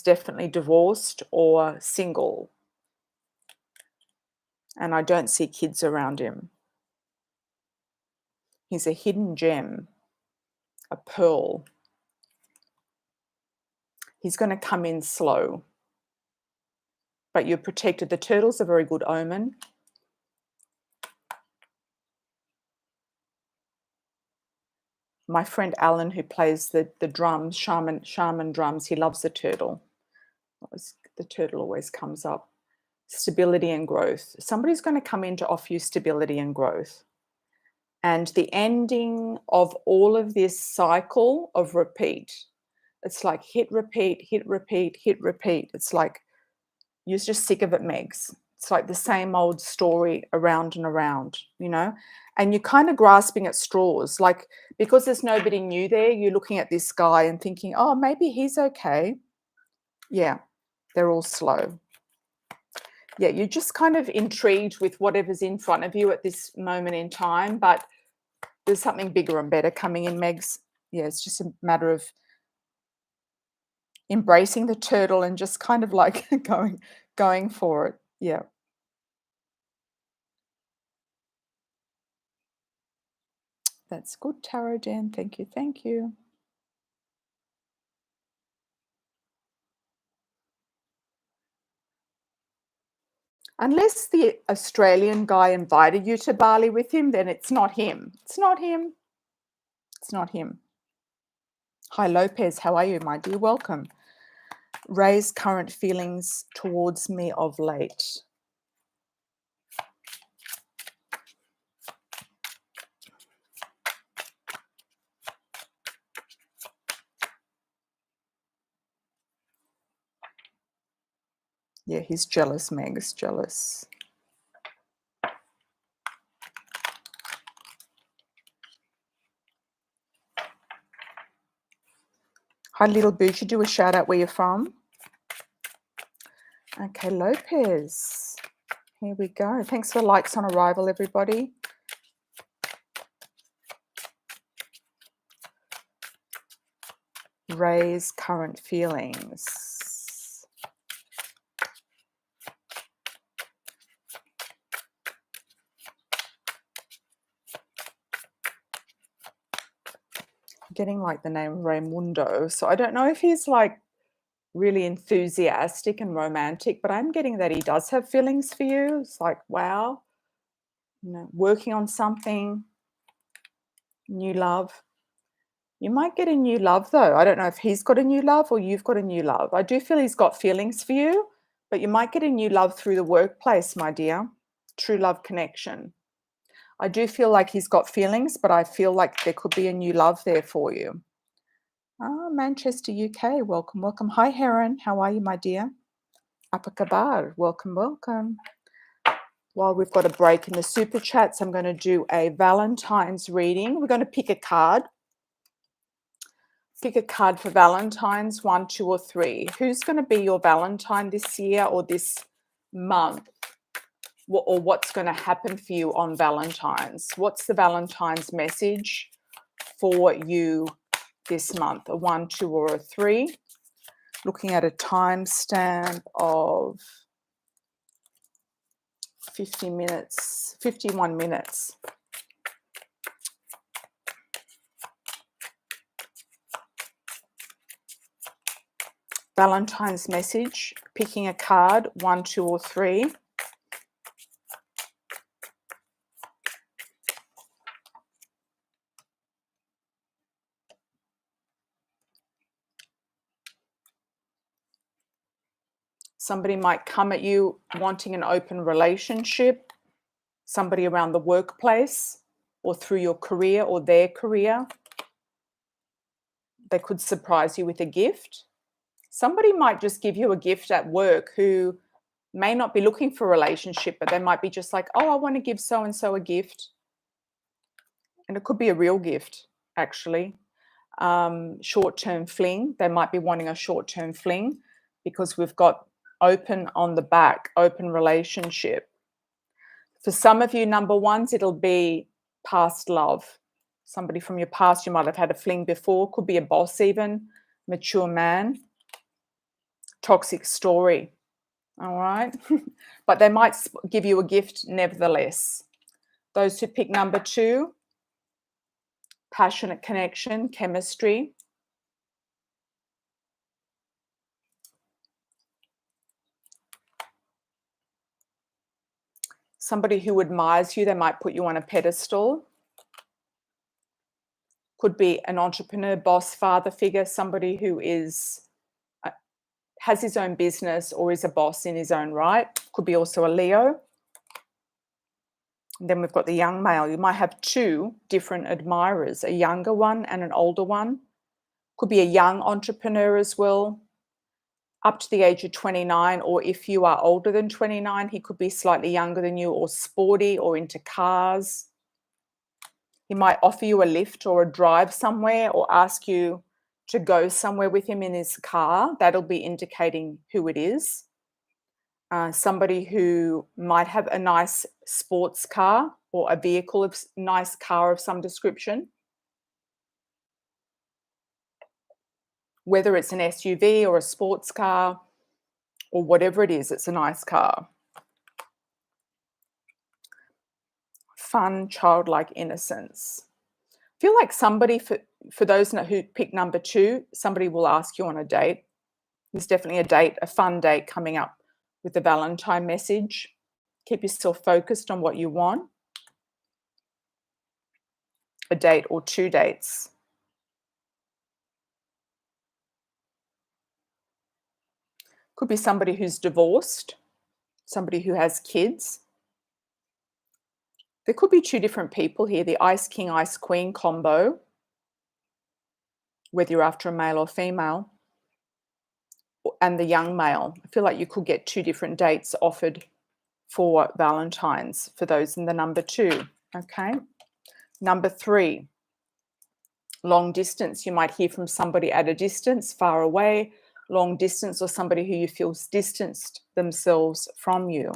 definitely divorced or single. And I don't see kids around him. He's a hidden gem, a pearl. He's going to come in slow. But you're protected. The turtle's a very good omen. My friend Alan, who plays the drums, shaman drums, he loves the turtle. The turtle always comes up. Stability and growth. Somebody's going to come in to offer you stability and growth. And the ending of all of this cycle of repeat. It's like hit, repeat, hit, repeat, hit, repeat. It's like you're just sick of it, Megs. It's like the same old story around and around, you know? And you're kind of grasping at straws. Like, because there's nobody new there, you're looking at this guy and thinking, oh, maybe he's okay. Yeah, they're all slow. Yeah, you're just kind of intrigued with whatever's in front of you at this moment in time, but there's something bigger and better coming in, Megs. Yeah, it's just a matter of embracing the turtle and just kind of like going for it. Yeah. That's good, Tarot Dan. Thank you. Thank you. Unless the Australian guy invited you to Bali with him, then it's not him. It's not him. It's not him. Hi, Lopez. How are you, my dear? Welcome. Raise current feelings towards me of late. Yeah, he's jealous, Meg's jealous. Hi, little Boochie. Do a shout out where you're from. Okay, Lopez. Here we go. Thanks for likes on arrival, everybody. Raise current feelings. Getting like the name Raimundo. So I don't know if he's like really enthusiastic and romantic, but I'm getting that he does have feelings for you. It's like, wow, you know, working on something. New love. You might get a new love though. I don't know if he's got a new love or you've got a new love. I do feel he's got feelings for you, but you might get a new love through the workplace, my dear. True love connection. I do feel like he's got feelings, but I feel like there could be a new love there for you. Ah, Manchester, UK. Welcome, welcome. Hi, Heron. How are you, my dear? Apakabar. Welcome, welcome. While we've got a break in the super chats, I'm going to do a Valentine's reading. We're going to pick a card. Pick a card for Valentine's, 1, 2, or 3. Who's going to be your Valentine this year or this month? Or what's going to happen for you on Valentine's? What's the Valentine's message for you this month? A 1, 2, or a 3? Looking at a timestamp of 50 minutes, 51 minutes. Valentine's message, picking a card, 1, 2, or 3. Somebody might come at you wanting an open relationship, somebody around the workplace or through your career or their career. They could surprise you with a gift. Somebody might just give you a gift at work who may not be looking for a relationship, but they might be just like, oh, I want to give so-and-so a gift. And it could be a real gift, actually. Short-term fling. They might be wanting a short-term fling because we've got open on the back, open relationship. For some of you, number ones, it'll be past love. Somebody from your past, you might have had a fling before. Could be a boss even, mature man. Toxic story. All right. But they might give you a gift nevertheless. Those who pick number 2, passionate connection, chemistry. Somebody who admires you, they might put you on a pedestal. Could be an entrepreneur, boss, father figure, somebody who is has his own business or is a boss in his own right. Could be also a Leo. And then we've got the young male. You might have 2 different admirers, a younger one and an older one. Could be a young entrepreneur as well, up to the age of 29, or if you are older than 29, he could be slightly younger than you or sporty or into cars. He might offer you a lift or a drive somewhere or ask you to go somewhere with him in his car. That'll be indicating who it is. Somebody who might have a nice sports car or a vehicle of nice car of some description. Whether it's an SUV or a sports car or whatever it is, it's a nice car. Fun, childlike innocence. I feel like somebody, for those who pick number 2, somebody will ask you on a date. There's definitely a date, a fun date coming up with the Valentine message. Keep yourself focused on what you want. A date or 2 dates. Could be somebody who's divorced, somebody who has kids. There could be 2 different people here, the Ice King, Ice Queen combo, whether you're after a male or female, and the young male. I feel like you could get 2 different dates offered for Valentine's for those in the number 2, okay? Number 3, long distance. You might hear from somebody at a distance, far away, long distance, or somebody who you feel's distanced themselves from you.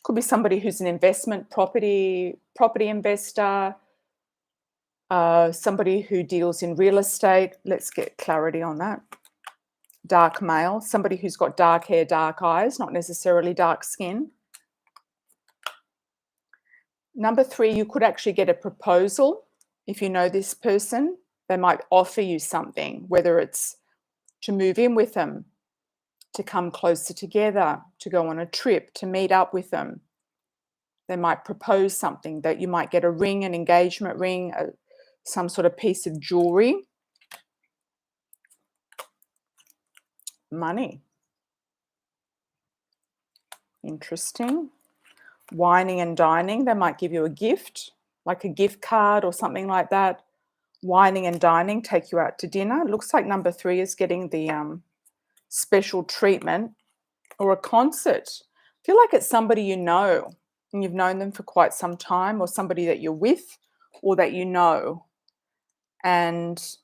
Could be somebody who's an investment property investor, somebody who deals in real estate. Let's get clarity on that. Dark male, somebody who's got dark hair, dark eyes, not necessarily dark skin. Number 3, you could actually get a proposal. If you know this person, they might offer you something, whether it's to move in with them, to come closer together, to go on a trip, to meet up with them. They might propose something, that you might get a ring, an engagement ring, some sort of piece of jewelry. Money. Interesting. Wining and dining. They might give you a gift, like a gift card or something like that. Wining and dining, take you out to dinner. It looks like number 3 is getting the special treatment, or a concert. I feel like it's somebody you know and you've known them for quite some time, or somebody that you're with or that you know, and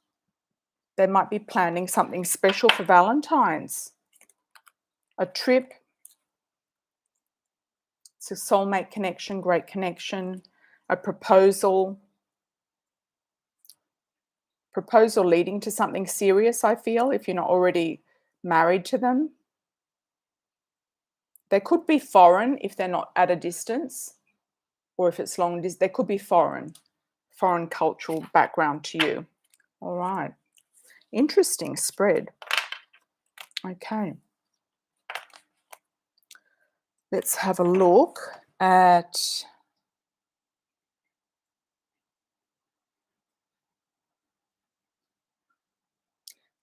they might be planning something special for Valentine's. A trip. It's a soulmate connection, great connection. A proposal leading to something serious, I feel, if you're not already married to them. They could be foreign if they're not at a distance, or if it's long distance, they could be foreign cultural background to you. All right. Interesting spread. Okay. Let's have a look at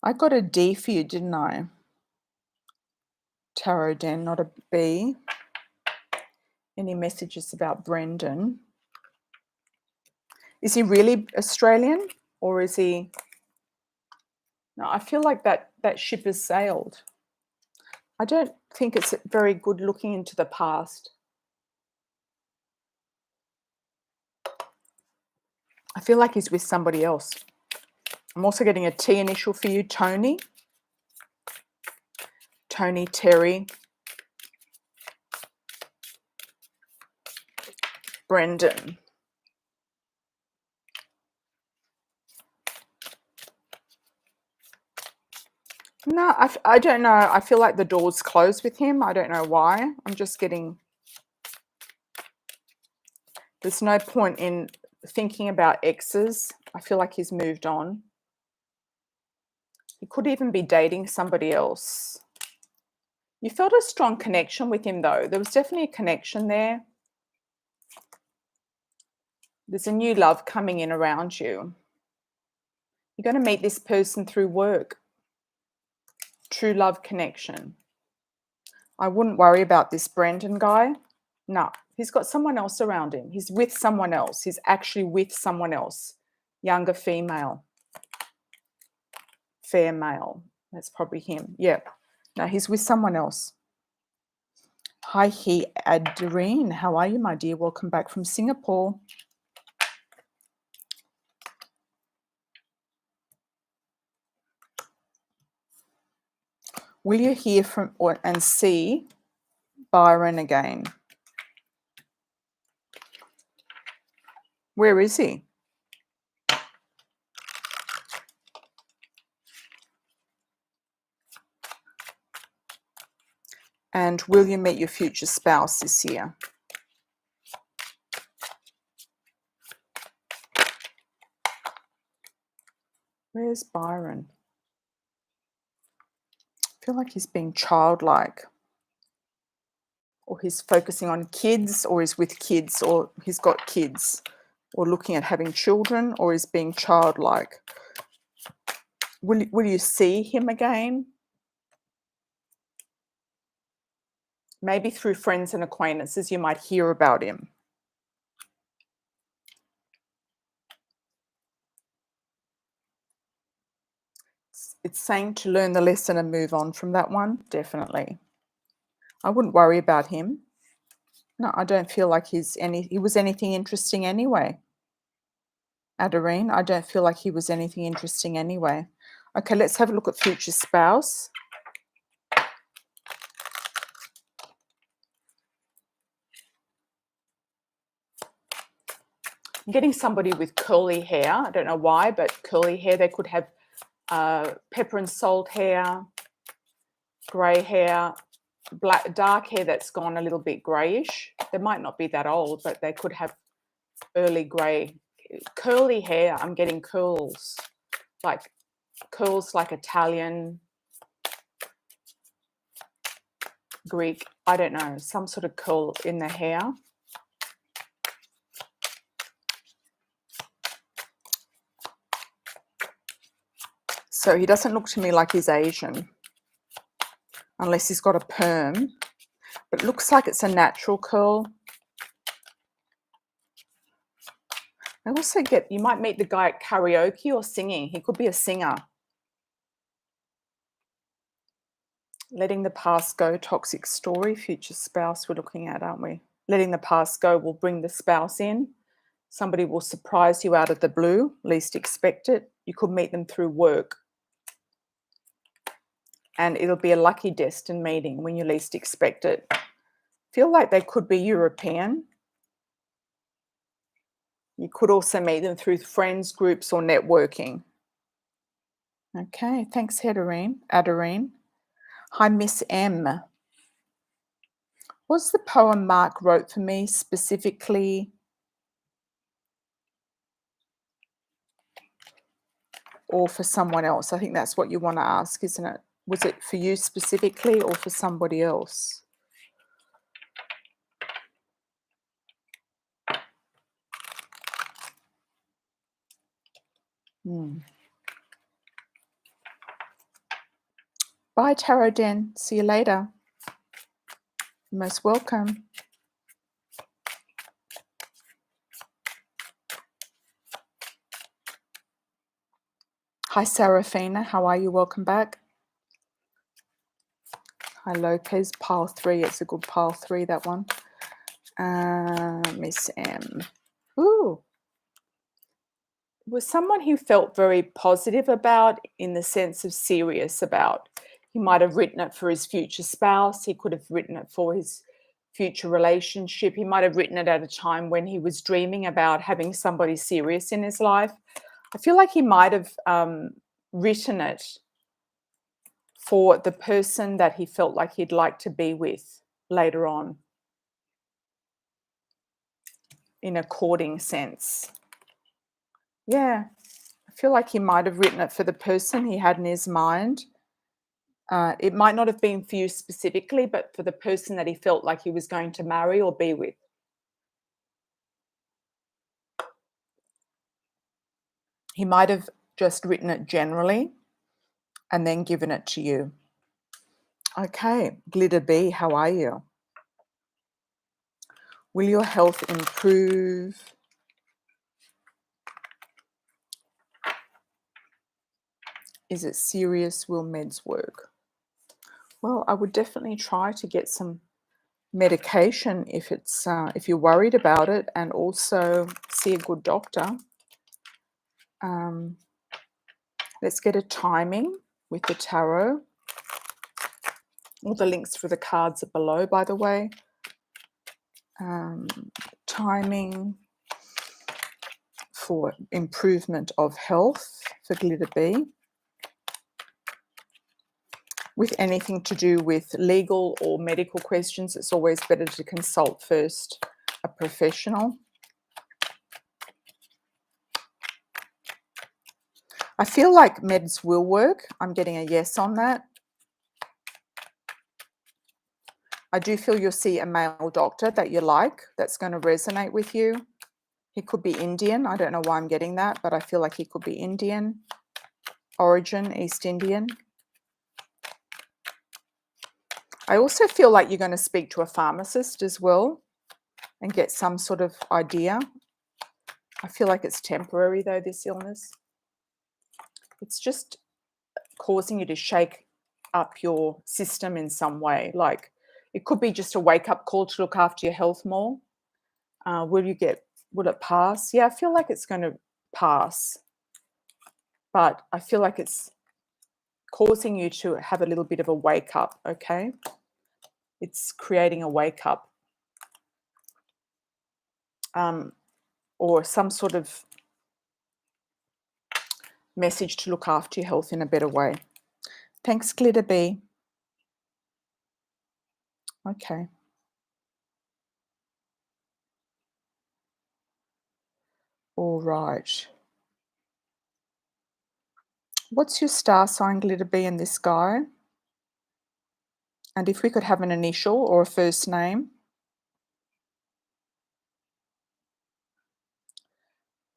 I got a D for you, didn't I? Tarot Den, not a B. Any messages about Brendan? Is he really Australian, or is he? No, I feel like that ship has sailed. I don't think it's very good looking into the past. I feel like he's with somebody else. I'm also getting a T initial for you, Tony. Tony, Terry, Brendan. No, I don't know. I feel like the door's closed with him. I don't know why. I'm just getting... There's no point in thinking about exes. I feel like he's moved on. He could even be dating somebody else. You felt a strong connection with him, though. There was definitely a connection there. There's a new love coming in around you. You're going to meet this person through work. True love connection. I wouldn't worry about this Brendan guy. No, he's got someone else around him. He's with someone else. He's actually with someone else. Younger female. Fair male. That's probably him. Yeah. No, he's with someone else. Hi, Doreen. How are you, my dear? Welcome back from Singapore. Will you hear from and see Byron again? Where is he? And will you meet your future spouse this year? Where's Byron? I feel like he's being childlike, or he's focusing on kids, or he's with kids, or he's got kids, or looking at having children, or he's being childlike. Will you see him again? Maybe through friends and acquaintances, you might hear about him. It's saying to learn the lesson and move on from that one, definitely. I wouldn't worry about him. No, I don't feel like he was anything interesting anyway. Doreen, I don't feel like he was anything interesting anyway. Okay, let's have a look at future spouse. I'm getting somebody with curly hair. I don't know why, but curly hair. They could have pepper and salt hair, grey hair, dark hair that's gone a little bit greyish. They might not be that old, but they could have early grey. Curly hair, I'm getting curls like Italian, Greek, I don't know, some sort of curl in the hair. So he doesn't look to me like he's Asian, unless he's got a perm. But it looks like it's a natural curl. I also get, you might meet the guy at karaoke or singing. He could be a singer. Letting the past go, toxic story, future spouse we're looking at, aren't we? Letting the past go will bring the spouse in. Somebody will surprise you out of the blue, least expect it. You could meet them through work. And it'll be a lucky destined meeting when you least expect it. Feel like they could be European. You could also meet them through friends, groups, or networking. Okay, thanks, Doreen. Hi, Miss M. What's the poem Mark wrote for me specifically, or for someone else? I think that's what you want to ask, isn't it? Was it for you specifically or for somebody else? Bye, Tarot Den. See you later. You're most welcome. Hi, Serafina. How are you? Welcome back. Hi, Lopez. Pile 3. It's a good pile 3, that one. Miss M. Ooh. Was someone who felt very positive about, in the sense of serious about. He might have written it for his future spouse. He could have written it for his future relationship. He might have written it at a time when he was dreaming about having somebody serious in his life. I feel like he might have written it for the person that he felt like he'd like to be with later on, in a courting sense. Yeah, I feel like he might have written it for the person he had in his mind. It might not have been for you specifically, but for the person that he felt like he was going to marry or be with. He might have just written it generally and then given it to you. Okay, Glitter B, how are you? Will your health improve? Is it serious? Will meds work? Well, I would definitely try to get some medication if it's if you're worried about it, and also see a good doctor. Let's get a timing with the tarot. All the links for the cards are below, by the way. Timing for improvement of health for Glitter B. With anything to do with legal or medical questions, it's always better to consult first a professional. I feel like meds will work. I'm getting a yes on that. I do feel you'll see a male doctor that you like, that's going to resonate with you. He could be Indian. I don't know why I'm getting that, but I feel like he could be Indian origin, East Indian. I also feel like you're going to speak to a pharmacist as well and get some sort of idea. I feel like it's temporary though, this illness. It's just causing you to shake up your system in some way. Like, it could be just a wake-up call to look after your health more. Will it pass? Yeah, I feel like it's going to pass. But I feel like it's causing you to have a little bit of a wake-up, okay? It's creating a wake-up. Or some sort of message to look after your health in a better way. Thanks, Glitter B. Okay. All right. What's your star sign, Glitter B, in this guy? And if we could have an initial or a first name.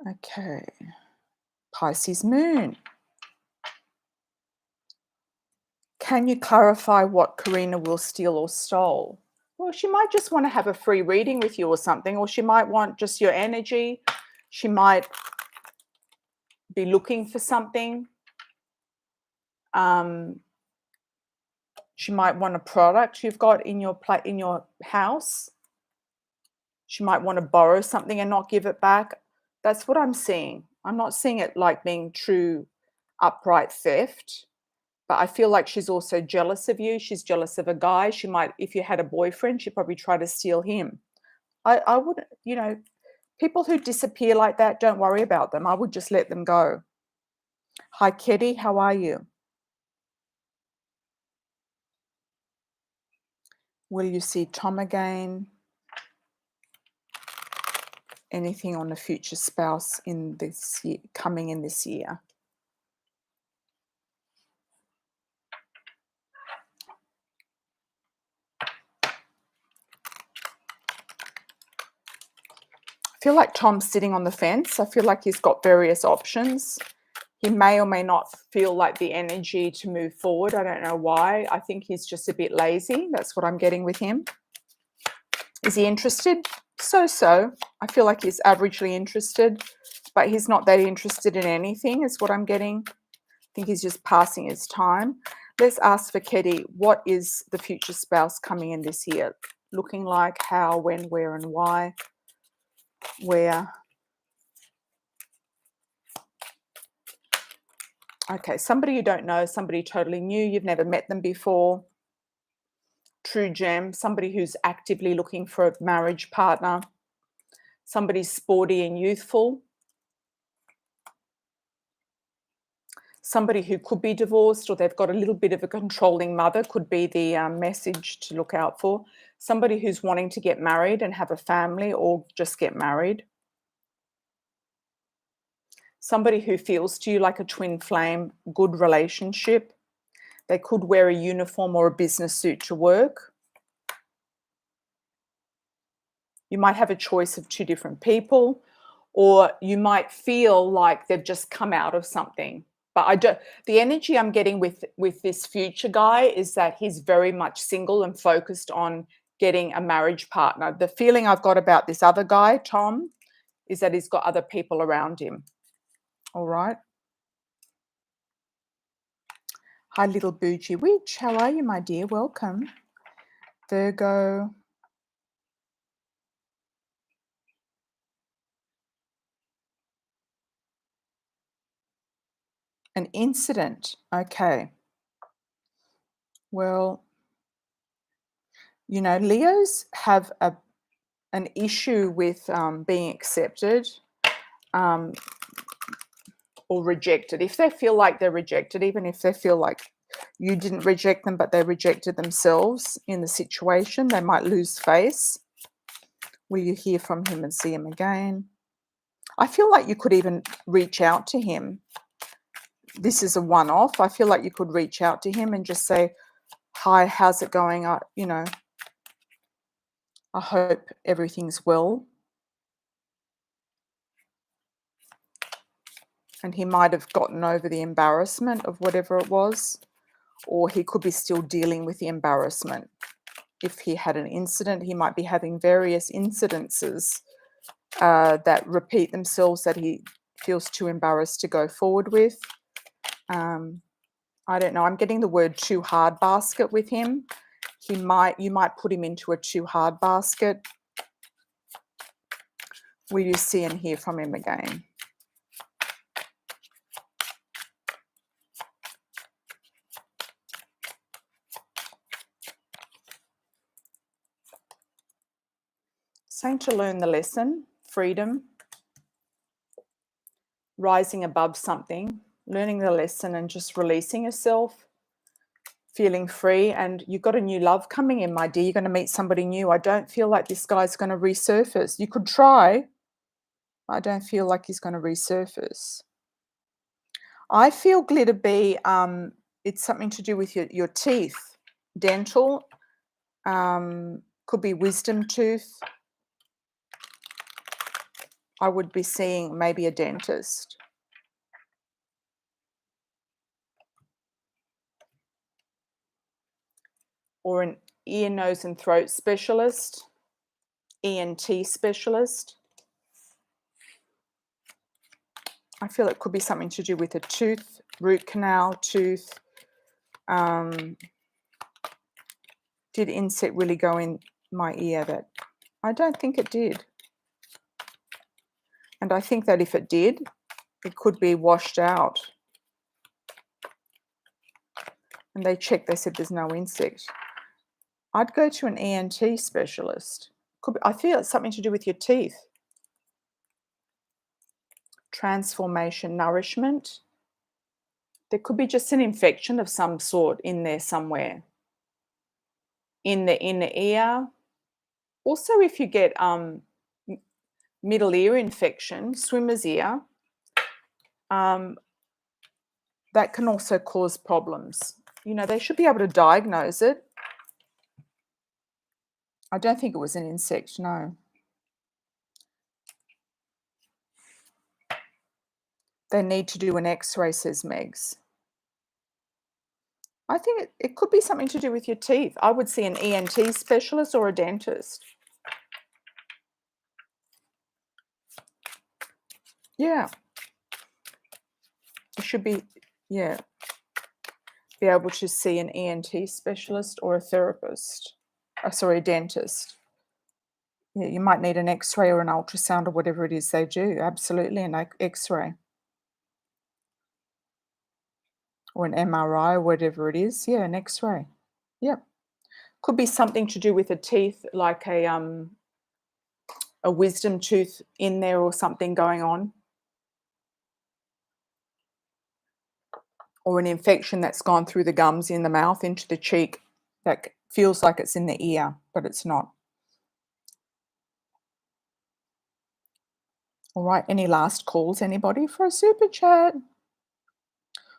Okay. Pisces moon. Can you clarify what Karina will steal or stole? Well, she might just want to have a free reading with you or something, or she might want just your energy. She might be looking for something. She might want a product you've got in your house. She might want to borrow something and not give it back. That's what I'm seeing. I'm not seeing it like being true, upright theft. But I feel like she's also jealous of you. She's jealous of a guy. She might, if you had a boyfriend, she'd probably try to steal him. I wouldn't, people who disappear like that, don't worry about them. I would just let them go. Hi, Ketty, how are you? Will you see Tom again? Anything on a future spouse in this year, coming in this year? I feel like Tom's sitting on the fence. I feel like he's got various options. He may or may not feel like the energy to move forward. I don't know why. I think he's just a bit lazy. That's what I'm getting with him. Is he interested? So. I feel like he's averagely interested, but he's not that interested in anything is what I'm getting. I think he's just passing his time. Let's ask for Keddy, what is the future spouse coming in this year looking like? How, when, where, and why? Where? Okay, somebody you don't know, somebody totally new, you've never met them before. True gem, somebody who's actively looking for a marriage partner. Somebody sporty and youthful. Somebody who could be divorced or they've got a little bit of a controlling mother could be the message to look out for. Somebody who's wanting to get married and have a family or just get married. Somebody who feels to you like a twin flame, good relationship. They could wear a uniform or a business suit to work. You might have a choice of two different people, or you might feel like they've just come out of something. But the energy I'm getting with this future guy is that he's very much single and focused on getting a marriage partner. The feeling I've got about this other guy, Tom, is that he's got other people around him. All right. Hi, little bougie witch. How are you, my dear? Welcome. Virgo. An incident. Okay. Well, Leos have an issue with being accepted or rejected. If they feel like they're rejected, even if they feel like you didn't reject them, but they rejected themselves in the situation, they might lose face. Will you hear from him and see him again? I feel like you could even reach out to him. This is a one-off. I feel like you could reach out to him and just say, hi, how's it going? I hope everything's well. And he might have gotten over the embarrassment of whatever it was, or he could be still dealing with the embarrassment. If he had an incident, he might be having various incidences that repeat themselves that he feels too embarrassed to go forward with. I don't know. I'm getting the word too hard basket with him. You might put him into a too hard basket. Will you see and hear from him again? Saying to learn the lesson, freedom, rising above something, learning the lesson and just releasing yourself, feeling free. And you've got a new love coming in, my dear. You're going to meet somebody new. I don't feel like this guy's going to resurface. You could try. I don't feel like he's going to resurface. I feel glitter bee, it's something to do with your teeth, dental, could be wisdom tooth. I would be seeing maybe a dentist. or an ear, nose and throat specialist, ENT specialist. I feel it could be something to do with a tooth, root canal, tooth. Did insect really go in my ear? That I don't think it did. And I think that if it did, it could be washed out. And they checked, they said there's no insect. I'd go to an ENT specialist. Could be, I feel it's something to do with your teeth. Transformation, nourishment. There could be just an infection of some sort in there somewhere. In the inner ear. Also, if you get middle ear infection, swimmer's ear, that can also cause problems. You know, they should be able to diagnose it. I don't think it was an insect, no. They need to do an X-ray, says Megs. I think it could be something to do with your teeth. I would see an ENT specialist or a dentist. Yeah. You should be, yeah, be able to see an ENT specialist or a therapist. Sorry, a dentist. Yeah, you might need an X-ray or an ultrasound or whatever it is they do. Absolutely, an X-ray. Or an MRI or whatever it is. Yeah, an X-ray. Yep. Could be something to do with the teeth, like a wisdom tooth in there or something going on. Or an infection that's gone through the gums in the mouth into the cheek that feels like it's in the ear, but it's not. All right, any last calls, anybody, for a super chat?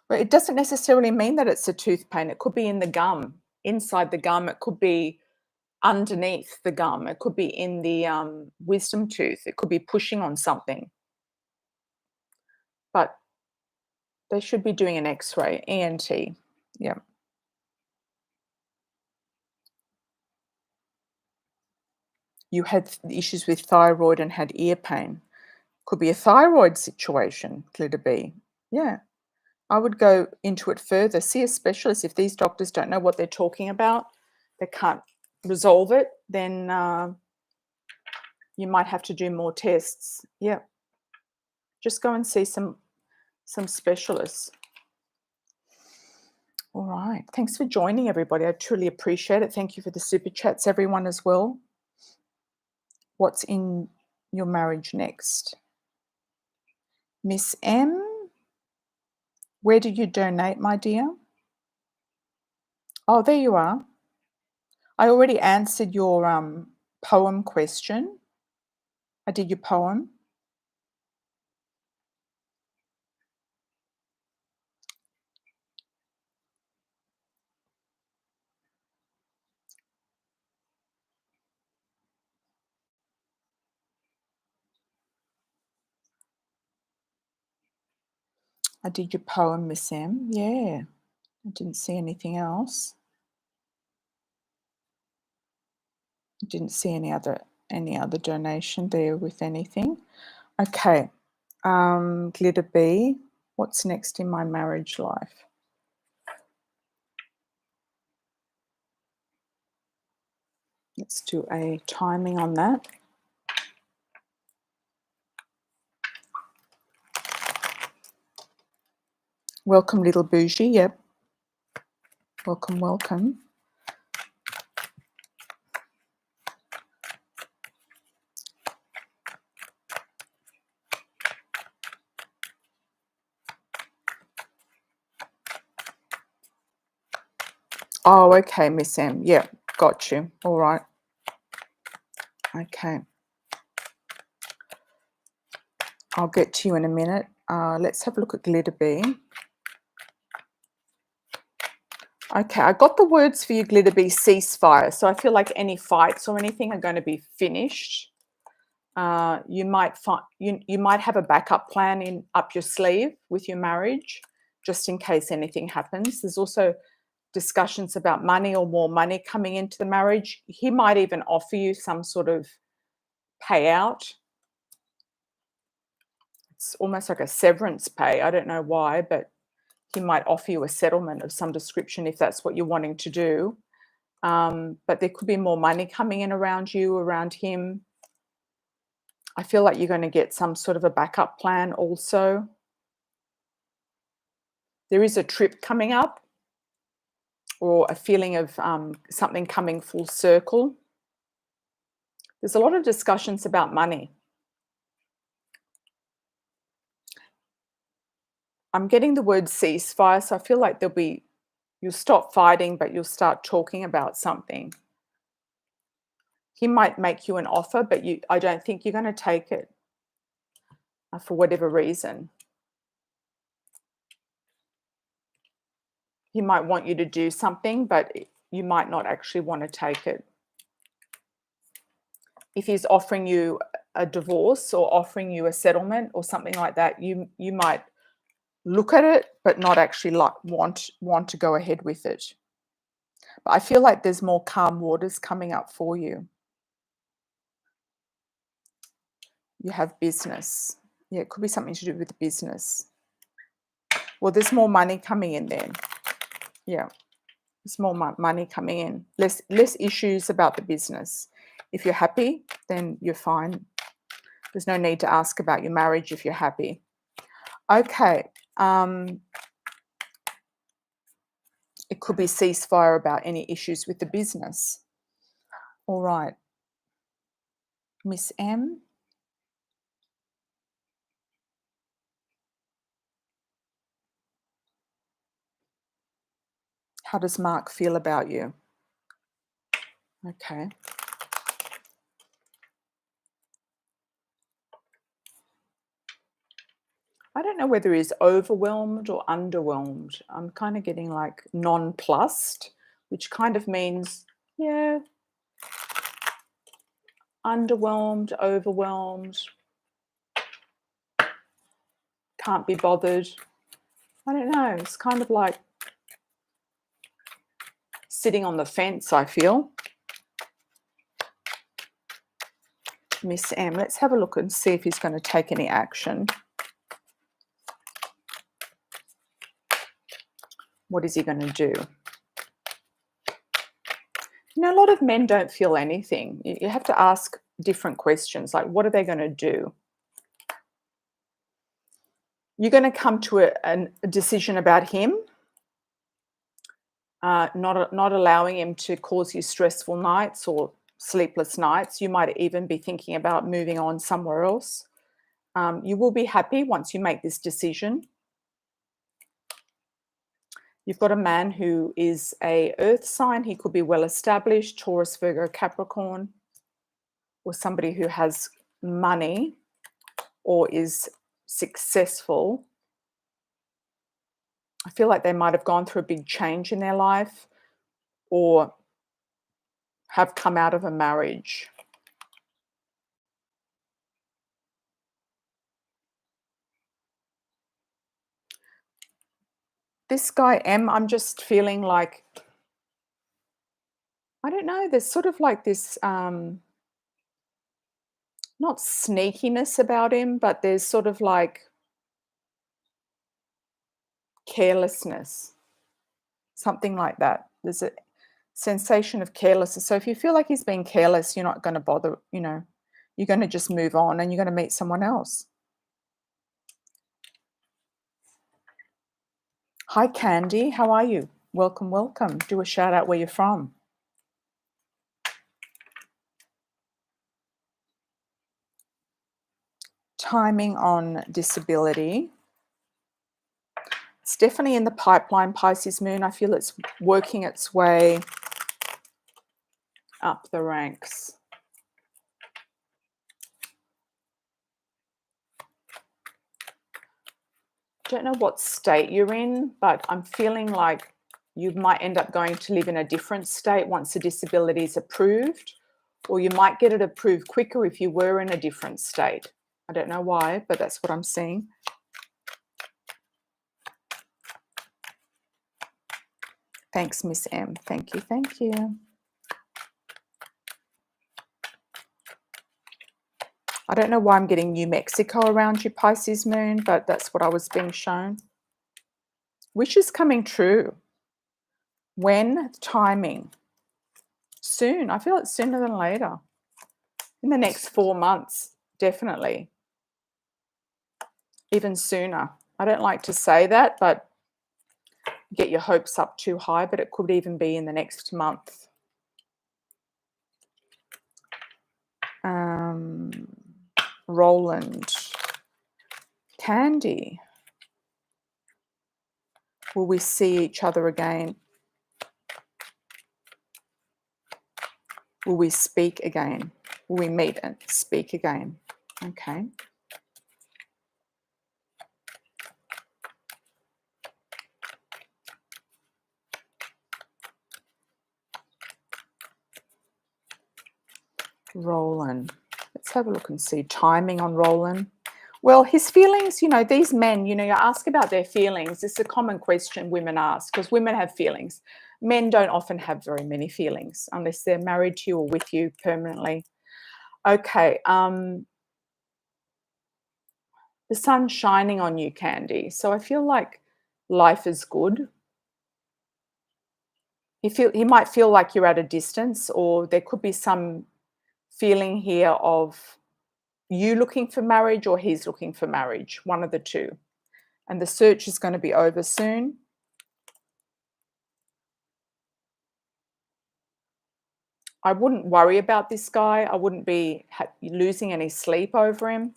Well, it doesn't necessarily mean that it's a tooth pain. It could be in the gum, inside the gum. It could be underneath the gum. It could be in the wisdom tooth. It could be pushing on something. But they should be doing an X-ray, ENT. Yeah. You had issues with thyroid and had ear pain. Could be a thyroid situation, Glitter B. Yeah. I would go into it further. See a specialist. If these doctors don't know what they're talking about, they can't resolve it, then you might have to do more tests. Yeah. Just go and see some specialists. All right. Thanks for joining, everybody. I truly appreciate it. Thank you for the super chats, everyone, as well. What's in your marriage next? Miss M, where did you donate, my dear? Oh, there you are. I already answered your poem question. I did your poem. I did your poem, Miss M. Yeah. I didn't see anything else. I didn't see any other donation there with anything. Okay. Glitter B, what's next in my marriage life? Let's do a timing on that. Welcome, little bougie. Yep. Welcome, welcome. Oh, okay, Miss M. Yeah, got you. All right. Okay. I'll get to you in a minute. Let's have a look at Glitter B. Okay, I got the words for you, Glitter B, ceasefire. So I feel like any fights or anything are going to be finished. You might have a backup plan up your sleeve with your marriage, just in case anything happens. There's also discussions about money or more money coming into the marriage. He might even offer you some sort of payout. It's almost like a severance pay. I don't know why, but he might offer you a settlement of some description if that's what you're wanting to do. But there could be more money coming in around you, around him. I feel like you're going to get some sort of a backup plan also. There is a trip coming up or a feeling of something coming full circle. There's a lot of discussions about money. I'm getting the word ceasefire, so I feel like you'll stop fighting, but you'll start talking about something. He might make you an offer, but I don't think you're going to take it for whatever reason. He might want you to do something, but you might not actually want to take it. If he's offering you a divorce or offering you a settlement or something like that, you might look at it, but not actually want to go ahead with it. But I feel like there's more calm waters coming up for you. You have business. Yeah, it could be something to do with business. Well, there's more money coming in then. Yeah, there's more money coming in. Less issues about the business. If you're happy, then you're fine. There's no need to ask about your marriage if you're happy. Okay. It could be ceasefire about any issues with the business. All right. Miss M. How does Mark feel about you? Okay. I don't know whether he's overwhelmed or underwhelmed. I'm kind of getting like nonplussed, which kind of means, yeah, underwhelmed, overwhelmed, can't be bothered. I don't know. It's kind of like sitting on the fence, I feel. Miss M, let's have a look and see if he's going to take any action. What is he going to do? You know, a lot of men don't feel anything. You have to ask different questions, like what are they going to do? You're going to come to a decision about him, not allowing him to cause you stressful nights or sleepless nights. You might even be thinking about moving on somewhere else. You will be happy once you make this decision. You've got a man who is a earth sign. He could be well established, Taurus, Virgo, Capricorn, or somebody who has money or is successful. I feel like they might have gone through a big change in their life or have come out of a marriage. This guy, M, I'm just feeling like, I don't know, there's sort of like this, not sneakiness about him, but there's sort of like carelessness, something like that. There's a sensation of carelessness. So if you feel like he's being careless, you're not going to bother, you're going to just move on and you're going to meet someone else. Hi, Candy. How are you? Welcome, welcome. Do a shout out where you're from. Timing on disability. It's definitely in the pipeline, Pisces moon. I feel it's working its way up the ranks. Don't know what state you're in, but I'm feeling like you might end up going to live in a different state once the disability is approved, or you might get it approved quicker if you were in a different state. I don't know why, but that's what I'm seeing. Thanks, Miss M. Thank you, thank you. I don't know why I'm getting New Mexico around you, Pisces moon, but that's what I was being shown. Wishes coming true. When? Timing. Soon. I feel it's sooner than later. In the next 4 months, definitely. Even sooner. I don't like to say that, but get your hopes up too high, but it could even be in the next month. Roland. Candy. Will we see each other again? Will we speak again? Will we meet and speak again? Okay. Roland. Let's have a look and see timing on Roland. Well, his feelings, these men, you ask about their feelings. It's a common question women ask because women have feelings. Men don't often have very many feelings unless they're married to you or with you permanently. Okay. The sun's shining on you, Candy. So I feel like life is good. He might feel like you're at a distance, or there could be some feeling here of you looking for marriage or he's looking for marriage, one of the two. And the search is going to be over soon. I wouldn't worry about this guy. I wouldn't be losing any sleep over him.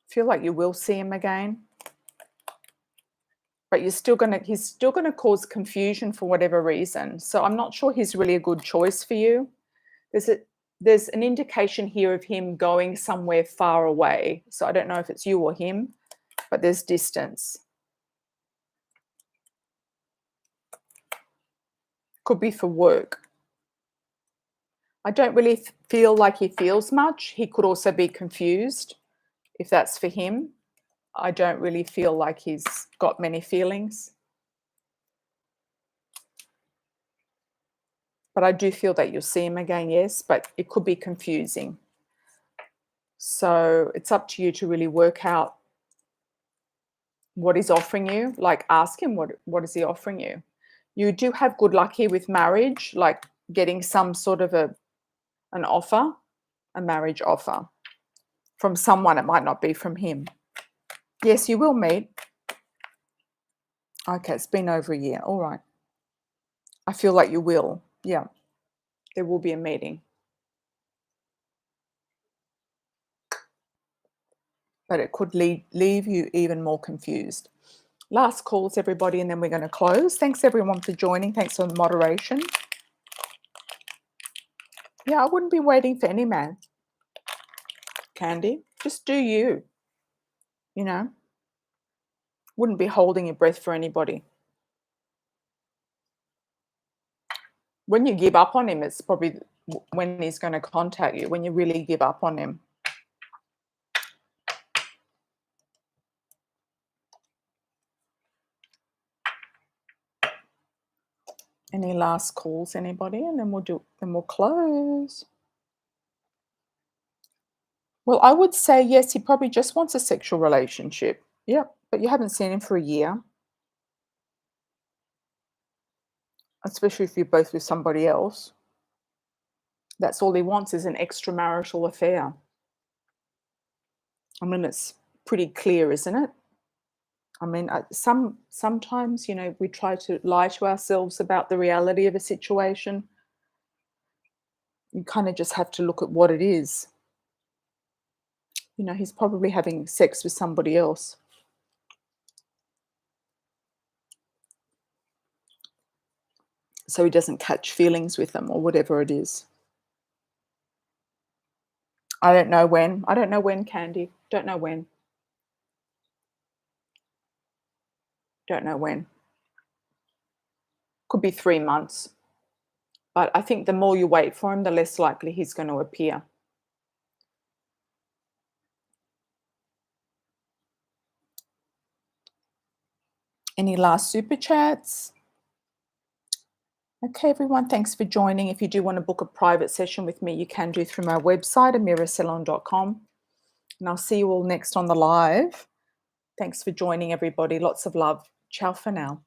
Feel like you will see him again. But he's still going to cause confusion for whatever reason. So I'm not sure he's really a good choice for you. There's an indication here of him going somewhere far away. So I don't know if it's you or him, but there's distance. Could be for work. I don't really feel like he feels much. He could also be confused if that's for him. I don't really feel like he's got many feelings. But I do feel that you'll see him again, yes, but it could be confusing. So it's up to you to really work out what he's offering you. Like ask him what is he offering you. You do have good luck here with marriage, like getting some sort of an offer, a marriage offer from someone. It might not be from him. Yes, you will meet. Okay, it's been over a year. All right. I feel like you will. Yeah, there will be a meeting. But it could leave you even more confused. Last calls, everybody, and then we're going to close. Thanks, everyone, for joining. Thanks for the moderation. Yeah, I wouldn't be waiting for any man, Candy. Just do you. Wouldn't be holding your breath for anybody. When you give up on him, it's probably when he's going to contact you, when you really give up on him. Any last calls, anybody? And then we'll close. Well, I would say yes, he probably just wants a sexual relationship. Yep, but you haven't seen him for a year. Especially if you're both with somebody else. That's all he wants is an extramarital affair. I mean, it's pretty clear, isn't it? I mean, sometimes, we try to lie to ourselves about the reality of a situation. You kind of just have to look at what it is. He's probably having sex with somebody else. So he doesn't catch feelings with them or whatever it is. I don't know when. I don't know when, Candy. Don't know when. Don't know when. Could be 3 months. But I think the more you wait for him, the less likely he's going to appear. Any last super chats? Okay, everyone, thanks for joining. If you do want to book a private session with me, you can do through my website, amirasalon.com. And I'll see you all next on the live. Thanks for joining, everybody. Lots of love. Ciao for now.